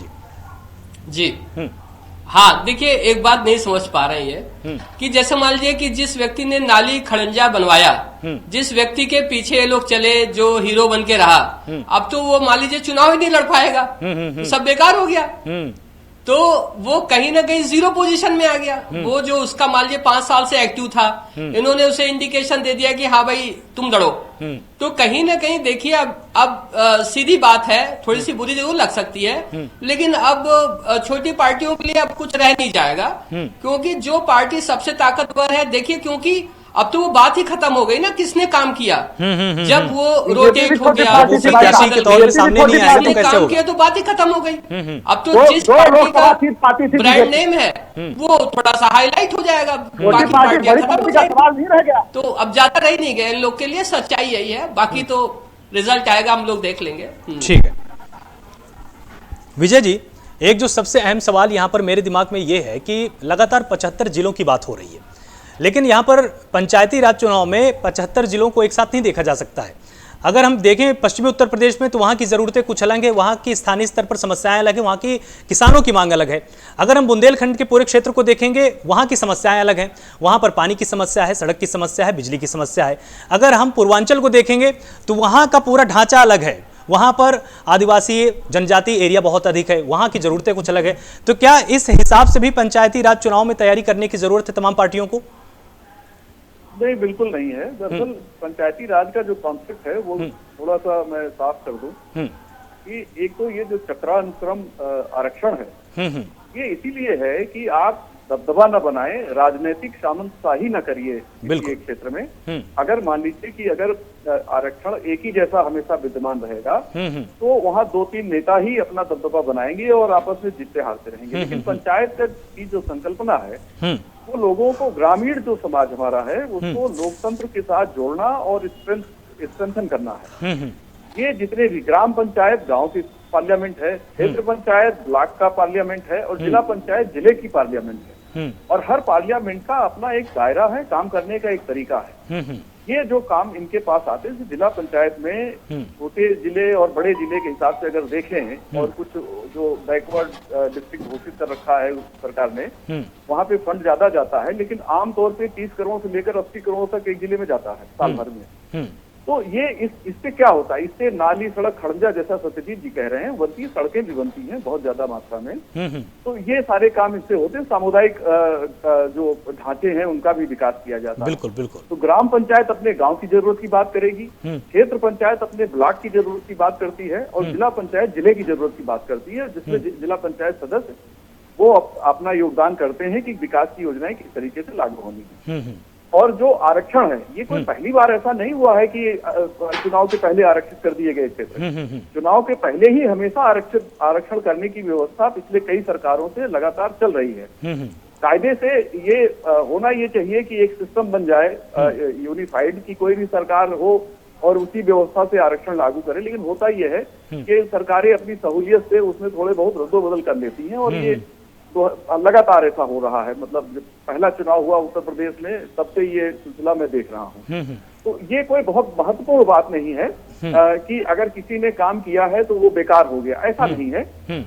जी हाँ, देखिए एक बात नहीं समझ पा रहे हैं कि जैसे मान लीजिए कि जिस व्यक्ति ने नाली, खड़ंजा बनवाया, जिस व्यक्ति के पीछे ये लोग चले, जो हीरो बन के रहा, अब तो वो मान लीजिए चुनाव ही नहीं लड़ पाएगा, सब बेकार हो गया। तो वो कहीं ना कहीं जीरो पोजीशन में आ गया। वो जो उसका मान लीजिए 5 साल से एक्टिव था, इन्होंने उसे इंडिकेशन दे दिया कि हाँ भाई तुम लड़ो। तो कहीं ना कहीं देखिए अब सीधी बात है, थोड़ी सी बुरी जरूर लग सकती है, लेकिन अब छोटी पार्टियों के लिए अब कुछ रह नहीं जाएगा, क्योंकि जो पार्टी सबसे ताकतवर है, देखिए क्योंकि अब तो वो बात ही खत्म हो गई ना, किसने काम किया। जब वो रोटेट हो गया, किसने काम किया तो बात ही खत्म हो गई। अब तो जिस पार्टी का ब्रांड नेम है वो थोड़ा सा हाईलाइट हो जाएगा, बाकी पार्टियां खत्म हो जाएगी। तो अब ज्यादा रह नहीं गए इन लोग के लिए, सच्चाई यही है। बाकी तो रिजल्ट आएगा, हम लोग देख लेंगे। ठीक है विजय जी, एक जो सबसे अहम सवाल यहाँ पर मेरे दिमाग में ये है कि लगातार 75 जिलों की बात हो रही है, लेकिन यहाँ पर पंचायती राज चुनाव में 75 जिलों को एक साथ नहीं देखा जा सकता है। अगर हम देखें पश्चिमी उत्तर प्रदेश में तो वहाँ की ज़रूरतें कुछ अलग है, वहाँ की स्थानीय स्तर पर समस्याएं अलग है, वहाँ की किसानों की मांग अलग है। अगर हम बुंदेलखंड के पूरे क्षेत्र को देखेंगे, वहाँ की समस्याएं अलग हैं, वहाँ पर पानी की समस्या है, सड़क की समस्या है, बिजली की समस्या है। अगर हम पूर्वांचल को देखेंगे तो वहाँ का पूरा ढांचा अलग है, वहाँ पर आदिवासी जनजाति एरिया बहुत अधिक है, वहाँ की ज़रूरतें कुछ अलग है। तो क्या इस हिसाब से भी पंचायती राज चुनाव में तैयारी करने की ज़रूरत है तमाम पार्टियों को? नहीं, बिल्कुल नहीं है। दरअसल पंचायती राज का जो कॉन्सेप्ट है वो थोड़ा सा मैं साफ कर दूं कि एक तो ये जो चक्रानुक्रम आरक्षण है, ये इसीलिए है कि आप दबदबा न बनाए, राजनीतिक सामंतशाही न करिए किसी एक क्षेत्र में। अगर मान लीजिए कि अगर आरक्षण एक ही जैसा हमेशा विद्यमान रहेगा तो वहाँ 2-3 नेता ही अपना दबदबा बनाएंगे और आपस में जीतते हारते रहेंगे। लेकिन पंचायत की जो संकल्पना है वो लोगों को, ग्रामीण जो समाज हमारा है उसको लोकतंत्र के साथ जोड़ना और स्ट्रेंथन करना है। ये जितने भी ग्राम पंचायत गांव की पार्लियामेंट है, क्षेत्र पंचायत ब्लॉक का पार्लियामेंट है और जिला पंचायत जिले की पार्लियामेंट है। और हर पार्लियामेंट का अपना एक दायरा है, काम करने का एक तरीका है। ये जो काम इनके पास आते हैं, जिला पंचायत में छोटे जिले और बड़े जिले के हिसाब से अगर देखें और कुछ जो बैकवर्ड डिस्ट्रिक्ट घोषित कर रखा है सरकार ने, वहाँ पे फंड ज्यादा जाता है, लेकिन आमतौर पे 30 करोड़ से लेकर 80 करोड़ तक एक जिले में जाता है साल भर में। तो ये इससे क्या होता है, इससे नाली सड़क खड़ंजा जैसा सत्यजीत जी कह रहे हैं बनती, सड़कें भी बनती हैं बहुत ज्यादा मात्रा में। तो ये सारे काम इससे होते हैं। सामुदायिक जो ढांचे हैं उनका भी विकास किया जाता है। बिल्कुल बिल्कुल। तो ग्राम पंचायत अपने गांव की जरूरत की बात करेगी, क्षेत्र पंचायत अपने ब्लॉक की जरूरत की बात करती है और जिला पंचायत जिले की जरूरत की बात करती है, जिसमें जिला पंचायत सदस्य वो अपना योगदान करते हैं कि विकास की योजनाएं किस तरीके से लागू होंगी। और जो आरक्षण है, ये कोई पहली बार ऐसा नहीं हुआ है कि चुनाव के पहले आरक्षित कर दिए गए क्षेत्र। चुनाव के पहले ही हमेशा आरक्षण करने की व्यवस्था पिछले कई सरकारों से लगातार चल रही है। कायदे से ये होना ये चाहिए कि एक सिस्टम बन जाए यूनिफाइड, की कोई भी सरकार हो और उसी व्यवस्था से आरक्षण लागू करे। लेकिन होता ये है कि सरकारें अपनी सहूलियत से उसमें थोड़े बहुत रद्दोबदल कर लेती हैं और ये तो लगातार ऐसा हो रहा है। मतलब जब पहला चुनाव हुआ उत्तर प्रदेश में, तब से ये सिलसिला मैं देख रहा हूँ। तो ये कोई बहुत महत्वपूर्ण बात नहीं है कि अगर किसी ने काम किया है तो वो बेकार हो गया, ऐसा नहीं है।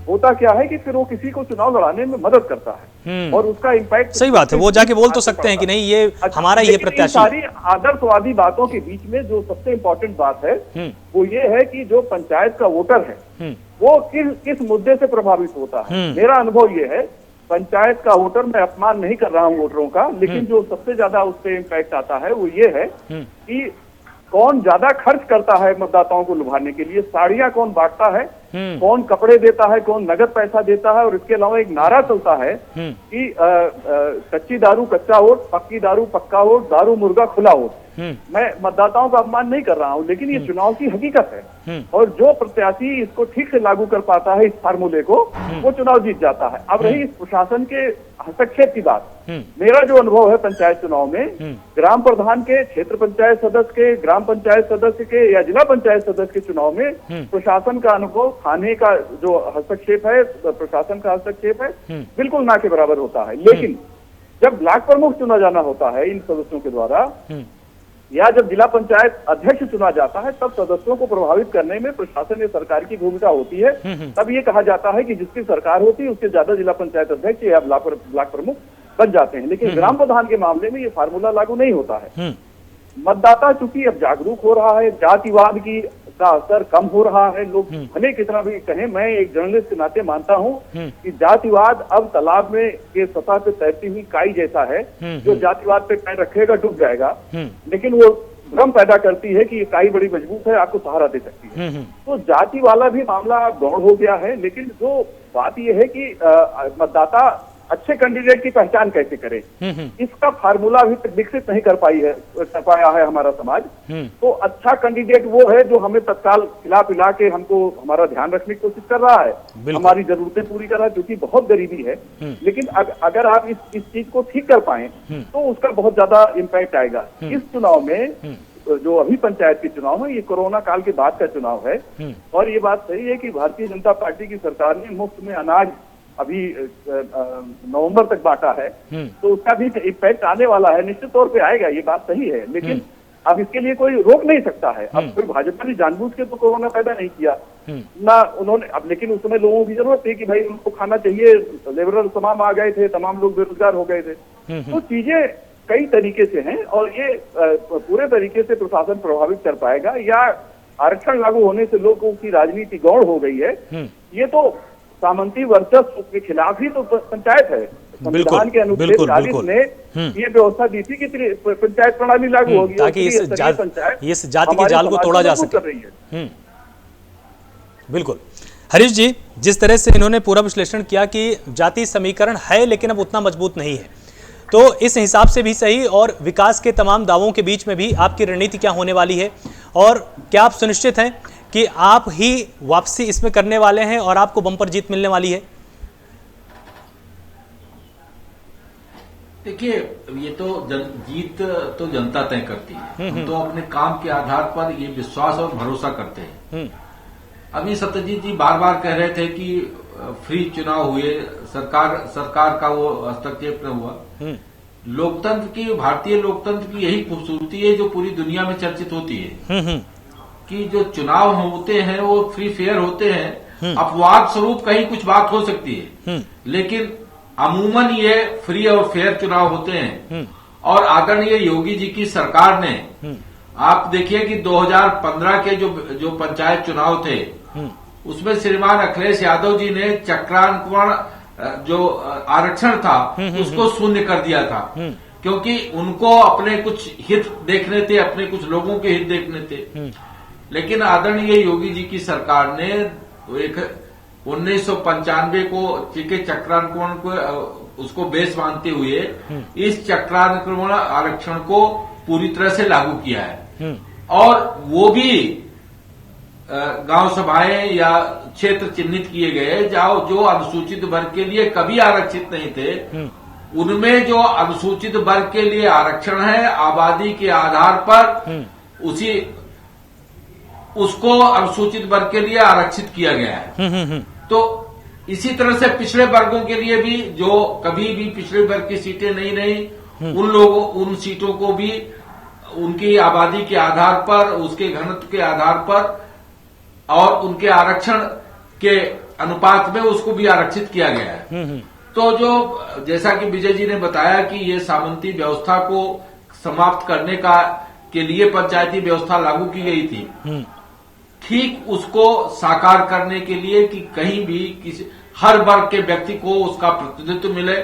होता क्या है कि फिर वो किसी को चुनाव लड़ाने में मदद करता है और उसका इम्पैक्ट, सही बात है, वो जाके बोल तो सकते हैं कि नहीं ये हमारा ये प्रत्याशी। सारी आदर्शवादी बातों के बीच में जो सबसे इम्पोर्टेंट बात है वो ये है कि जो पंचायत का वोटर है वो किस मुद्दे से प्रभावित होता है। मेरा अनुभव ये है, पंचायत का वोटर, मैं अपमान नहीं कर रहा हूँ वोटरों का, लेकिन जो सबसे ज्यादा उस पर इम्पैक्ट आता है वो ये है कि कौन ज्यादा खर्च करता है मतदाताओं को लुभाने के लिए, साड़ियां कौन बांटता है, कौन कपड़े देता है, कौन नगद पैसा देता है। और इसके अलावा एक नारा चलता है कि कच्ची दारू कच्चा वोट, पक्की दारू पक्का वोट, दारू मुर्गा खुला वोट। मैं मतदाताओं का अपमान नहीं कर रहा हूं, लेकिन ये चुनाव की हकीकत है और जो प्रत्याशी इसको ठीक से लागू कर पाता है, इस फार्मूले को, वो चुनाव जीत जाता है। अब रही इस प्रशासन के हस्तक्षेप की बात, मेरा जो अनुभव है पंचायत चुनाव में, ग्राम प्रधान के, क्षेत्र पंचायत सदस्य के, ग्राम पंचायत सदस्य के या जिला पंचायत सदस्य के चुनाव में प्रशासन का अनुभव, थाने का जो हस्तक्षेप है, प्रशासन का हस्तक्षेप है, बिल्कुल ना के बराबर होता है। लेकिन जब ब्लॉक प्रमुख चुना जाना होता है इन सदस्यों के द्वारा, या जब जिला पंचायत अध्यक्ष चुना जाता है, तब सदस्यों को प्रभावित करने में प्रशासन या सरकार की भूमिका होती है। तब ये कहा जाता है कि जिसकी सरकार होती है उससे ज्यादा जिला पंचायत अध्यक्ष या ब्लॉक प्रमुख बन जाते हैं। लेकिन ग्राम प्रधान के मामले में ये फार्मूला लागू नहीं होता है। मतदाता चूंकि अब जागरूक हो रहा है, जातिवाद का असर कम हो रहा है। लोग भले कितना भी कहें, मैं एक जर्नलिस्ट के नाते मानता हूं कि जातिवाद अब तालाब में के सतह पे तैरती हुई काई जैसा है, जो जातिवाद पे पैर रखेगा डूब जाएगा, लेकिन वो भ्रम पैदा करती है कि ये काई बड़ी मजबूत है, आपको सहारा दे सकती है। तो जाति वाला भी मामला गौण हो गया है। लेकिन जो बात यह है कि मतदाता अच्छे कैंडिडेट की पहचान कैसे करे, इसका फार्मूला अभी तक विकसित नहीं कर पाया है हमारा समाज। तो अच्छा कैंडिडेट वो है जो हमें तत्काल खिला पिला के हमको हमारा ध्यान रखने की कोशिश कर रहा है, हमारी जरूरतें पूरी कर रहा है, क्योंकि बहुत गरीबी है। लेकिन अगर आप इस चीज को ठीक कर पाए तो उसका बहुत ज्यादा इम्पैक्ट आएगा। इस चुनाव में जो अभी पंचायत के चुनाव है, ये कोरोना काल के बाद का चुनाव है। और ये बात सही है कि भारतीय जनता पार्टी की सरकार ने मुफ्त में अनाज अभी नवंबर तक बांटा है, तो उसका भी इम्पैक्ट आने वाला है, निश्चित तौर पे आएगा, ये बात सही है। लेकिन अब इसके लिए कोई रोक नहीं सकता है। अब कोई भाजपा ने जानबूझ के तो कोरोना पैदा नहीं किया ना उन्होंने, अब लेकिन उस समय लोगों की जरूरत थी कि भाई उनको खाना चाहिए, लेबरल तमाम आ गए थे, तमाम लोग बेरोजगार हो गए थे। तो चीजें कई तरीके से हैं और ये पूरे तरीके से प्रशासन प्रभावित कर पाएगा या आरक्षण लागू होने से लोगों की राजनीति गौण हो गई है, ये तो सामंती वर्चस्व के खिलाफ ही तो पंचायत है। संविधान के अनुच्छेद 40 ने ये व्यवस्था दी थी कि पंचायत प्रणाली लागू होगी ताकि इस जाति के जाल को तोड़ा जा सके। बिल्कुल हरीश जी, जिस तरह से इन्होंने पूरा विश्लेषण किया कि जाति समीकरण है लेकिन अब उतना मजबूत नहीं है, तो इस हिसाब से भी सही, और विकास के तमाम दावों के बीच में भी आपकी रणनीति क्या होने वाली है, और क्या आप सुनिश्चित हैं कि आप ही वापसी इसमें करने वाले हैं और आपको बम्पर जीत मिलने वाली है? देखिए, ये तो जीत तो जनता तय करती है। हम तो अपने काम के आधार पर ये विश्वास और भरोसा करते हैं। अभी सत्यजीत जी बार बार कह रहे थे कि फ्री चुनाव हुए, सरकार का वो हस्तक्षेप न हुआ। लोकतंत्र की, भारतीय लोकतंत्र की यही खूबसूरती है जो पूरी दुनिया में चर्चित होती है कि जो चुनाव होते हैं वो फ्री फेयर होते हैं। अपवाद स्वरूप कहीं कुछ बात हो सकती है, लेकिन अमूमन ये फ्री और फेयर चुनाव होते हैं। और आदरणीय योगी जी की सरकार ने, आप देखिए कि 2015 के जो पंचायत चुनाव थे उसमें श्रीमान अखिलेश यादव जी ने चक्रांकन जो आरक्षण था उसको शून्य कर दिया था, क्योंकि उनको अपने कुछ हित देखने थे, अपने कुछ लोगों के हित देखने थे। लेकिन आदरणीय योगी जी की सरकार ने 1995 को के चक्रांकन को उसको बेस मानते हुए इस चक्रांकन आरक्षण को पूरी तरह से लागू किया है। और वो भी गांव सभाएं या क्षेत्र चिन्हित किए गए जो अनुसूचित वर्ग के लिए कभी आरक्षित नहीं थे, उनमें जो अनुसूचित वर्ग के लिए आरक्षण है आबादी के आधार पर उसको अनुसूचित वर्ग के लिए आरक्षित किया गया है। तो इसी तरह से पिछड़े वर्गों के लिए भी जो कभी भी पिछड़े वर्ग की सीटें नहीं रही, उन सीटों को भी उनकी आबादी के आधार पर, उसके घनत्व के आधार पर और उनके आरक्षण के अनुपात में उसको भी आरक्षित किया गया है। तो जो जैसा कि विजय जी ने बताया कि ये सामंती व्यवस्था को समाप्त करने के लिए पंचायती व्यवस्था लागू की गई थी, ठीक उसको साकार करने के लिए कि कहीं भी हर वर्ग के व्यक्ति को उसका प्रतिनिधित्व मिले,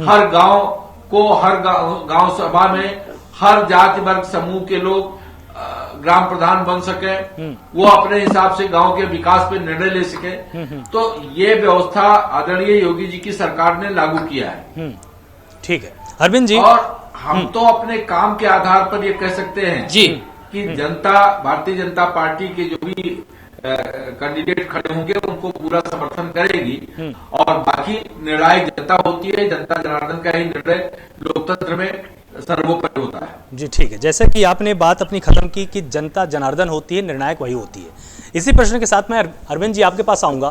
हर गांव को, हर गांव सभा में हर जाति वर्ग समूह के लोग ग्राम प्रधान बन सके, वो अपने हिसाब से गांव के विकास पे निर्णय ले सके। तो ये व्यवस्था आदरणीय योगी जी की सरकार ने लागू किया है। ठीक है अरविंद जी, और हम तो अपने काम के आधार पर ये कह सकते हैं जी कि जनता, भारतीय जनता पार्टी के जो भी कैंडिडेट खड़े होंगे उनको पूरा समर्थन करेगी, और बाकी निर्णायक जनता होती है। जनता जनार्दन का ही निर्णय लोकतंत्र में सर्वोपरि होता है। जी ठीक है, जैसे कि आपने बात अपनी खत्म की कि जनता जनार्दन होती है, निर्णायक वही होती है। इसी प्रश्न के साथ मैं अरविंद जी आपके पास आऊंगा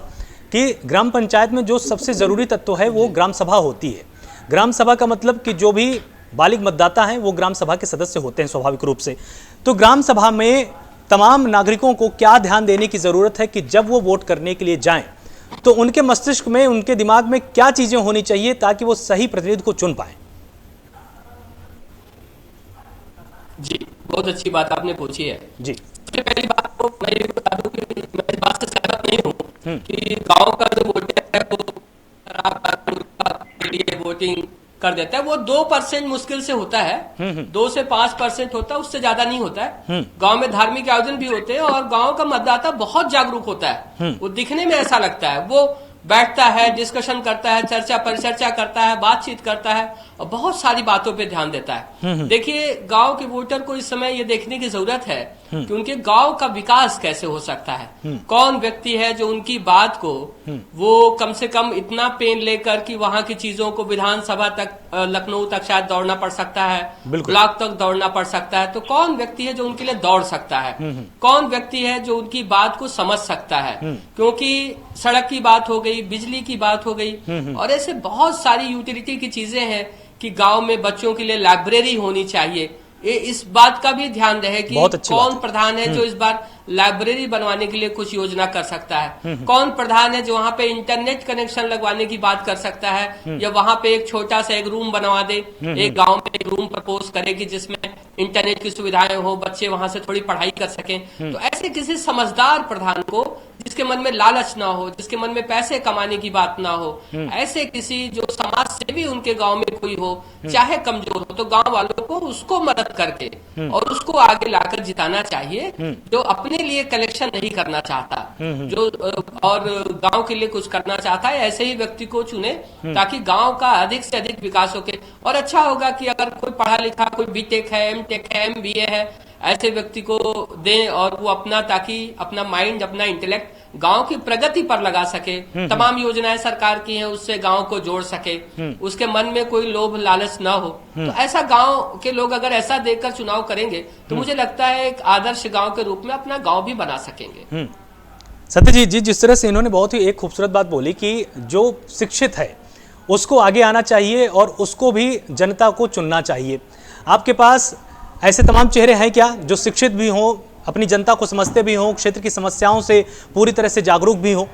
कि ग्राम पंचायत में जो सबसे जरूरी तत्व है वो ग्राम सभा होती है। ग्राम सभा का मतलब कि जो भी बालिग मतदाता हैं वो ग्राम सभा के सदस्य होते हैं स्वाभाविक रूप से। तो ग्राम सभा में तमाम नागरिकों को क्या ध्यान देने की जरूरत है कि जब वो वोट करने के लिए जाएं तो उनके मस्तिष्क में, उनके दिमाग में क्या चीजें होनी चाहिए ताकि वो सही प्रतिनिधि को चुन पाए? जी, बहुत अच्छी बात आपने पूछी है। जी, सबसे पहली बात तो मैं ये बता दूं कि मैं इस बात से सहमत नहीं हूँ कि गांव का जो वोटर है वो के लिए वोटिंग कर देता है। वो 2% मुश्किल से होता है, 2 से 5% होता है, उससे ज्यादा नहीं होता है। गांव में धार्मिक आयोजन भी होते हैं और गांव का मतदाता बहुत जागरूक होता है। वो दिखने में ऐसा लगता है, वो बैठता है, डिस्कशन करता है, चर्चा परिचर्चा करता है, बातचीत करता है और बहुत सारी बातों पे ध्यान देता है। देखिए, गांव के वोटर को इस समय ये देखने की जरूरत है कि उनके गांव का विकास कैसे हो सकता है। कौन व्यक्ति है जो उनकी बात को वो कम से कम इतना पेन लेकर कि वहां की चीजों को विधानसभा तक, लखनऊ तक शायद दौड़ना पड़ सकता है, ब्लॉक तक दौड़ना पड़ सकता है। तो कौन व्यक्ति है जो उनके लिए दौड़ सकता है, कौन व्यक्ति है जो उनकी बात को समझ सकता है। क्योंकि सड़क की बात हो गई, बिजली की बात हो गई और ऐसे बहुत सारी यूटिलिटी की चीजें हैं कि गांव में बच्चों के लिए लाइब्रेरी होनी चाहिए। इस बात का भी ध्यान रहे कि कौन प्रधान है जो इस बार लाइब्रेरी बनवाने के लिए कुछ योजना कर सकता है, कौन प्रधान है जो वहां पे इंटरनेट कनेक्शन लगवाने की बात कर सकता है, या वहां पे एक छोटा सा एक रूम बनवा दे, एक गांव में एक रूम प्रपोज करे कि जिसमें इंटरनेट की सुविधाएं हो, बच्चे वहां से थोड़ी पढ़ाई कर सकें। तो ऐसे किसी समझदार प्रधान को जिसके जिसके मन में लालच ना हो, जिसके मन में पैसे कमाने की बात ना हो, ऐसे किसी जो समाज सेवी उनके गांव में कोई हो, चाहे कमजोर हो, तो गांव वालों को उसको मदद करके और उसको आगे लाकर जिताना चाहिए, जो अपने लिए कलेक्शन नहीं करना चाहता, जो और गांव के लिए कुछ करना चाहता है, ऐसे ही व्यक्ति को चुने ताकि गांव का अधिक से अधिक विकास हो के। और अच्छा होगा कि अगर कोई पढ़ा लिखा, कोई बीटेक है, एमटेक है, एमबीए है, ऐसे व्यक्ति को दें और वो अपना, ताकि अपना माइंड, अपना इंटेलेक्ट गांव की प्रगति पर लगा सके। तमाम योजनाएं सरकार की हैं, उससे गांव को जोड़ सके, उसके मन में कोई लोभ लालच ना हो। तो ऐसा गांव के लोग अगर ऐसा देखकर चुनाव करेंगे तो मुझे लगता है एक आदर्श गांव के रूप में अपना गांव भी बना सकेंगे। सत्यजीत जी, जिस तरह से इन्होंने बहुत ही एक खूबसूरत बात बोली कि जो शिक्षित है उसको आगे आना चाहिए और उसको भी जनता को चुनना चाहिए। आपके पास ऐसे तमाम चेहरे हैं क्या जो शिक्षित भी हों, अपनी जनता को समझते भी हों, क्षेत्र की समस्याओं से पूरी तरह से जागरूक भी हों?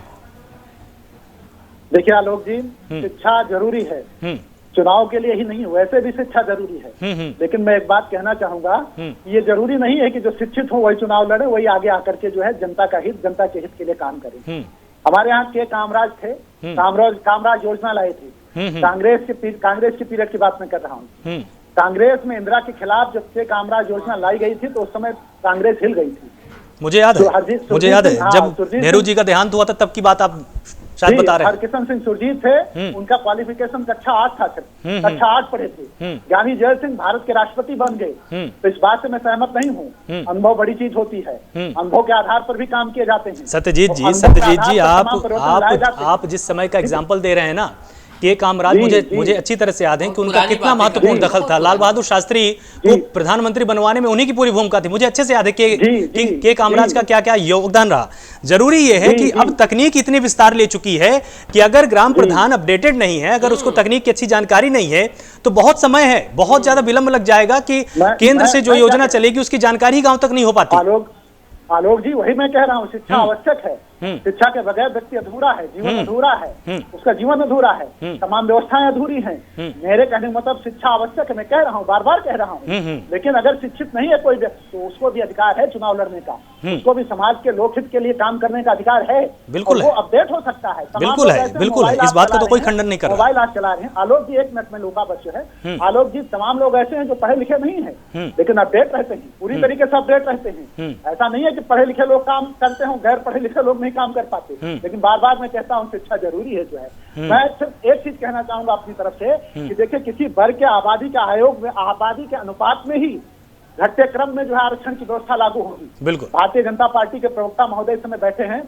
देखिए आलोक जी, शिक्षा जरूरी है, चुनाव के लिए ही नहीं, वैसे भी शिक्षा जरूरी है। लेकिन मैं एक बात कहना चाहूंगा, ये जरूरी नहीं है कि जो शिक्षित हो वही चुनाव लड़े, वही आगे आकर के जो है जनता का हित, जनता के हित के लिए काम करे। हमारे यहाँ के कामराज थे, कामराज योजना लाए थे, कांग्रेस के पीरियड की बात मैं कर रहा हूँ। कांग्रेस में इंदिरा के खिलाफ जब से कामराज योजना लाई गई थी तो उस समय कांग्रेस हिल गई थी। मुझे याद है जब नेहरू जी का देहांत हुआ था तब की बात आप शायद बता रहे हैं। हरकिशन सिंह सुरजीत थे, उनका क्वालिफिकेशन कक्षा 8 था, कक्षा 8 पढ़े थे। ज्ञानी जैल सिंह भारत के राष्ट्रपति बन गए। तो इस बात से मैं सहमत नहीं हूँ। अनुभव बड़ी चीज होती है, अनुभव के आधार पर भी काम किए जाते हैं। सत्यजीत जी, आप जिस समय का एग्जाम्पल दे रहे हैं ना, के कामराज, मुझे अच्छी तरह से याद है कि उनका कितना महत्वपूर्ण दखल था। लाल बहादुर शास्त्री को प्रधानमंत्री बनवाने में उन्हीं की पूरी भूमिका थी। मुझे अच्छे से याद है के कामराज का क्या क्या योगदान रहा। जरूरी यह है कि अब तकनीक इतनी विस्तार ले चुकी है कि अगर ग्राम प्रधान अपडेटेड नहीं है, अगर उसको तकनीक की अच्छी जानकारी नहीं है, तो बहुत समय है, बहुत ज्यादा विलंब लग जाएगा कि केंद्र से जो योजना चलेगी उसकी जानकारी गांव तक नहीं हो पाती। आलोक जी, वही मैं कह रहा हूँ, शिक्षा आवश्यक है। शिक्षा के बगैर व्यक्ति अधूरा है, जीवन अधूरा है, उसका जीवन अधूरा है, तमाम व्यवस्थाएं अधूरी हैं। मेरे कहने का मतलब शिक्षा आवश्यक है, मैं कह रहा हूँ, बार बार कह रहा हूँ। लेकिन अगर शिक्षित नहीं है कोई व्यक्ति तो उसको भी अधिकार है चुनाव लड़ने का, उसको भी समाज के लोकहित के लिए काम करने का अधिकार है। बिल्कुल, वो अपडेट हो सकता है। बिल्कुल है, बिल्कुल है, इस बात का तो कोई खंडन नहीं कर रहा। मोबाइल आज चला रहे हैं आलोक जी, एक मिनट में लूंगा बच्चे है। आलोक जी, तमाम लोग ऐसे हैं जो पढ़े लिखे नहीं है लेकिन अपडेट रहते हैं, पूरी तरीके से अपडेट रहते हैं। ऐसा नहीं है कि पढ़े लिखे लोग काम करते हो, गैर पढ़े लिखे लोग नहीं काम कर पाते। लेकिन बार बार मैं कहता हूँ शिक्षा जरूरी है जो है। मैं सिर्फ एक चीज कहना चाहूंगा अपनी तरफ से कि देखिए, किसी वर्ग के आबादी के आयोग में आबादी के अनुपात में ही घटते क्रम में जो है आरक्षण की व्यवस्था लागू होगी। बिल्कुल। भारतीय जनता पार्टी के प्रवक्ता महोदय इस समय बैठे हैं,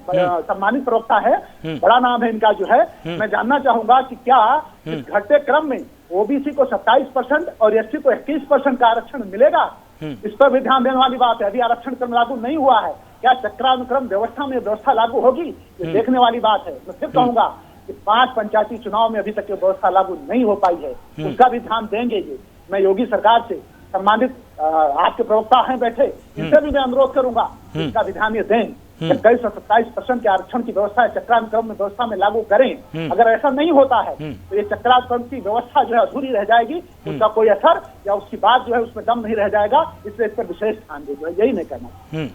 सम्मानित प्रवक्ता है, बड़ा नाम है इनका जो है। मैं जानना चाहूंगा कि क्या इस घटते क्रम में ओबीसी को 27% और एससी को 21% का आरक्षण मिलेगा? इस पर भी ध्यान देने वाली बात है। अभी आरक्षण क्रम लागू नहीं हुआ है, क्या चक्रानुक्रम व्यवस्था में व्यवस्था लागू होगी? ये देखने वाली बात है। मैं फिर कहूंगा कि 5 पंचायती चुनाव में अभी तक ये व्यवस्था लागू नहीं हो पाई है, उसका भी ध्यान देंगे ये। मैं योगी सरकार से, सम्मानित आपके प्रवक्ता हैं बैठे, इनसे भी मैं अनुरोध करूंगा इसका भी ध्यान ये दें। 21 और 27% के आरक्षण की व्यवस्था है, चक्रानुक्रम में व्यवस्था में लागू करें। अगर ऐसा नहीं होता है तो ये चक्रानुक्रम की व्यवस्था जो है अधूरी रह जाएगी, उसका कोई असर या उसकी बात जो है उसमें दम नहीं रह जाएगा। इसलिए इस पर विशेष ध्यान दीजिए, यही नहीं करना।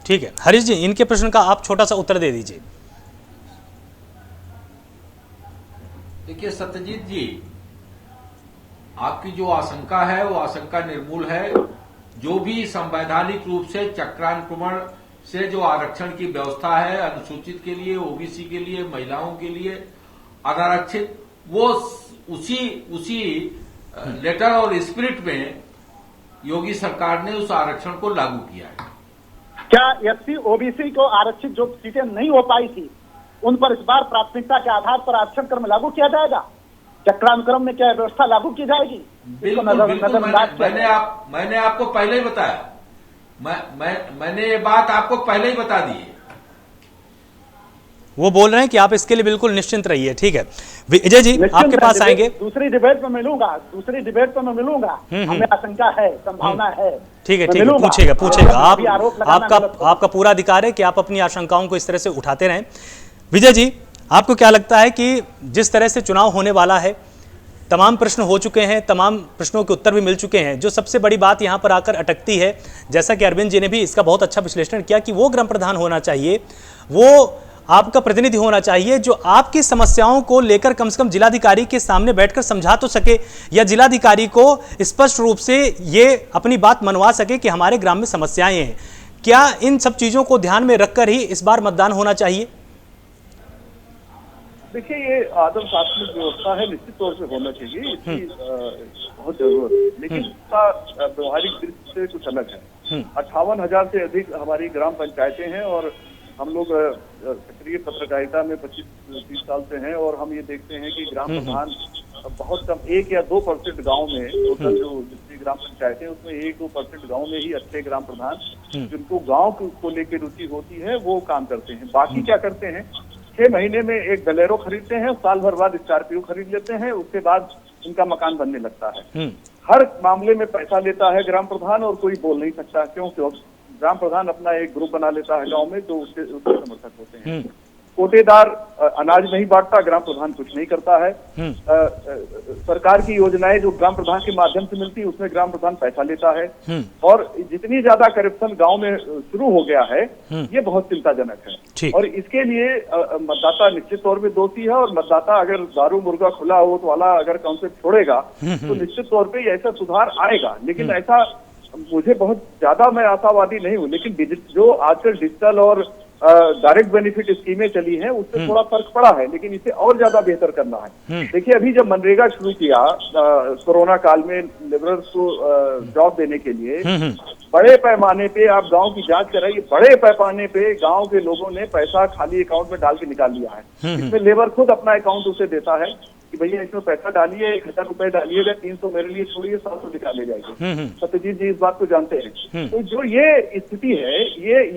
ठीक है हरीश जी, इनके प्रश्न का आप छोटा सा उत्तर दे दीजिए। देखिए सत्यजीत जी, आपकी जो आशंका है वो आशंका निर्मूल है। जो भी संवैधानिक रूप से चक्रानुक्रमण से जो आरक्षण की व्यवस्था है, अनुसूचित के लिए, ओबीसी के लिए, महिलाओं के लिए, अनारक्षित, वो उसी लेटर और स्पिरिट में योगी सरकार ने उस आरक्षण को लागू किया है। क्या एससी ओबीसी को आरक्षित जो सीटें नहीं हो पाई थी उन पर इस बार प्राथमिकता के आधार पर आरक्षण क्रम लागू किया जाएगा? चक्रानुक्रम में क्या व्यवस्था लागू की जाएगी? बिल्कुल, मैंने आपको पहले ही बताया, मैंने ये बात आपको पहले ही बता दी है। वो बोल रहे हैं कि आप इसके लिए बिल्कुल निश्चिंत रहिए। ठीक है विजय जी, आपके पास आएंगे। दूसरी डिबेट में मिलूंगा, हमें आशंका है, संभावना है। ठीक है, पूछेगा आपका पूरा अधिकार है कि आप अपनी आशंकाओं को इस तरह से उठाते रहें। विजय जी, आपको क्या लगता है कि जिस तरह से चुनाव होने वाला है, तमाम प्रश्न हो चुके हैं, तमाम प्रश्नों के उत्तर भी मिल चुके हैं। जो सबसे बड़ी बात यहाँ पर आकर अटकती है, जैसा कि अरविंद जी ने भी इसका बहुत अच्छा विश्लेषण किया, कि वो ग्राम प्रधान होना चाहिए, वो आपका प्रतिनिधि होना चाहिए जो आपकी समस्याओं को लेकर कम से कम जिलाधिकारी के सामने बैठकर समझा तो सके, या जिलाधिकारी को स्पष्ट रूप से ये अपनी बात मनवा सके कि हमारे ग्राम में समस्याएं हैं। क्या इन सब चीजों को ध्यान में रखकर ही इस बार मतदान होना चाहिए? देखिए, ये आदम शासनिक व्यवस्था है, निश्चित तौर से होना चाहिए, इसकी बहुत जरूरत है, लेकिन इसका व्यवहारिक दृष्टि से कुछ अलग है। 58,000 से अधिक हमारी ग्राम पंचायतें हैं और हम लोग सक्रिय पत्रकारिता में 25-30 साल से हैं, और हम ये देखते हैं कि ग्राम प्रधान बहुत कम 1 या 2% गाँव में, टोटल जो जितनी ग्राम पंचायतें हैं उसमें 1-2% गाँव में ही अच्छे ग्राम प्रधान जिनको गाँव को लेकर रुचि होती है वो काम करते हैं। बाकी क्या करते हैं, 6 महीने में एक बलेरो खरीदते हैं, साल भर बाद स्कॉर्पियो खरीद लेते हैं, उसके बाद उनका मकान बनने लगता है। हर मामले में पैसा लेता है ग्राम प्रधान और कोई बोल नहीं सकता, क्यों? ग्राम प्रधान अपना एक ग्रुप बना लेता है गांव में, तो उसके समर्थक होते हैं। कोटेदार अनाज नहीं बांटता, ग्राम प्रधान कुछ नहीं करता है। सरकार की योजनाएं जो ग्राम प्रधान के माध्यम से मिलती है उसमें ग्राम प्रधान पैसा लेता है, और जितनी ज्यादा करप्शन गांव में शुरू हो गया है ये बहुत चिंताजनक है। और इसके लिए मतदाता निश्चित तौर पे दोषी है, और मतदाता अगर दारू मुर्गा खुला हो तो वाला अगर कांसेप्ट छोड़ेगा तो निश्चित तौर पे ऐसा सुधार आएगा। लेकिन ऐसा मुझे बहुत ज्यादा, मैं आशावादी नहीं हूँ, लेकिन जो आजकल डिजिटल और डायरेक्ट बेनिफिट स्कीमें चली हैं उससे थोड़ा फर्क पड़ा है, लेकिन इसे और ज्यादा बेहतर करना है। देखिए, अभी जब मनरेगा शुरू किया कोरोना काल में लेबरर्स को जॉब देने के लिए, बड़े पैमाने पे आप गांव की जांच कराइए, बड़े पैमाने पे गांव के लोगों ने पैसा खाली अकाउंट में डाल के निकाल लिया है। इसमें लेबर खुद अपना अकाउंट उसे देता है कि भैया इसमें पैसा डालिए, 1,000 रुपए डालिएगा, 300 मेरे लिए छोड़िए, 700 निकाले जाएंगे। सत्यजीत जी इस बात को जानते हैं। तो जो ये स्थिति है,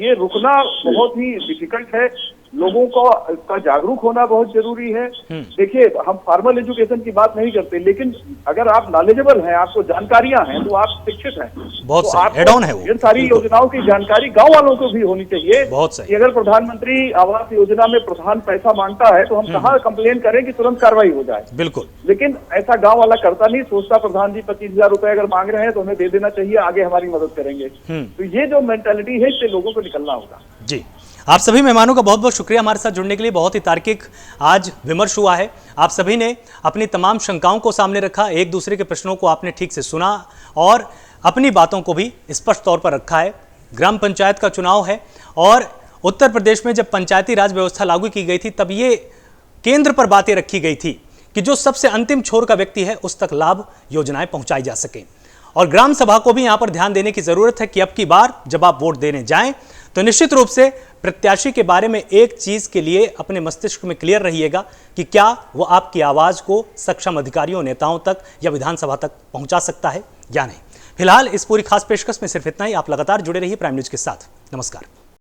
ये रुकना बहुत ही डिफिकल्ट है। लोगों का जागरूक होना बहुत जरूरी है। देखिए, हम फॉर्मल एजुकेशन की बात नहीं करते, लेकिन अगर आप नॉलेजेबल हैं, आपको जानकारियां हैं, तो आप शिक्षित हैं, बहुत तो एड ऑन है वो। इन सारी योजनाओं की जानकारी गांव वालों को भी होनी चाहिए। बहुत सही। कि अगर प्रधानमंत्री आवास योजना में प्रधान पैसा मांगता है तो हम कहाँ कंप्लेन करें कि तुरंत कार्रवाई हो जाए। बिल्कुल। लेकिन ऐसा गांव वाला करता नहीं, सोचता प्रधान जी 25,000 रुपए अगर मांग रहे हैं तो हमें दे देना चाहिए, आगे हमारी मदद करेंगे। तो ये जो मेंटालिटी है इससे लोगों को निकलना होगा। जी, आप सभी मेहमानों का बहुत बहुत शुक्रिया हमारे साथ जुड़ने के लिए। बहुत ही तार्किक आज विमर्श हुआ है। आप सभी ने अपनी तमाम शंकाओं को सामने रखा, एक दूसरे के प्रश्नों को आपने ठीक से सुना और अपनी बातों को भी स्पष्ट तौर पर रखा है। ग्राम पंचायत का चुनाव है और उत्तर प्रदेश में जब पंचायती राज व्यवस्था लागू की गई थी तब ये केंद्र पर बातें रखी गई थी कि जो सबसे अंतिम छोर का व्यक्ति है उस तक लाभ योजनाएं पहुंचाई जा सके। और ग्राम सभा को भी यहां पर ध्यान देने की जरूरत है कि अब की बार जब आप वोट देने जाएं तो निश्चित रूप से प्रत्याशी के बारे में एक चीज के लिए अपने मस्तिष्क में क्लियर रहिएगा कि क्या वो आपकी आवाज को सक्षम अधिकारियों, नेताओं तक या विधानसभा तक पहुंचा सकता है या नहीं। फिलहाल इस पूरी खास पेशकश में सिर्फ इतना ही। आप लगातार जुड़े रहिए प्राइम न्यूज के साथ। नमस्कार।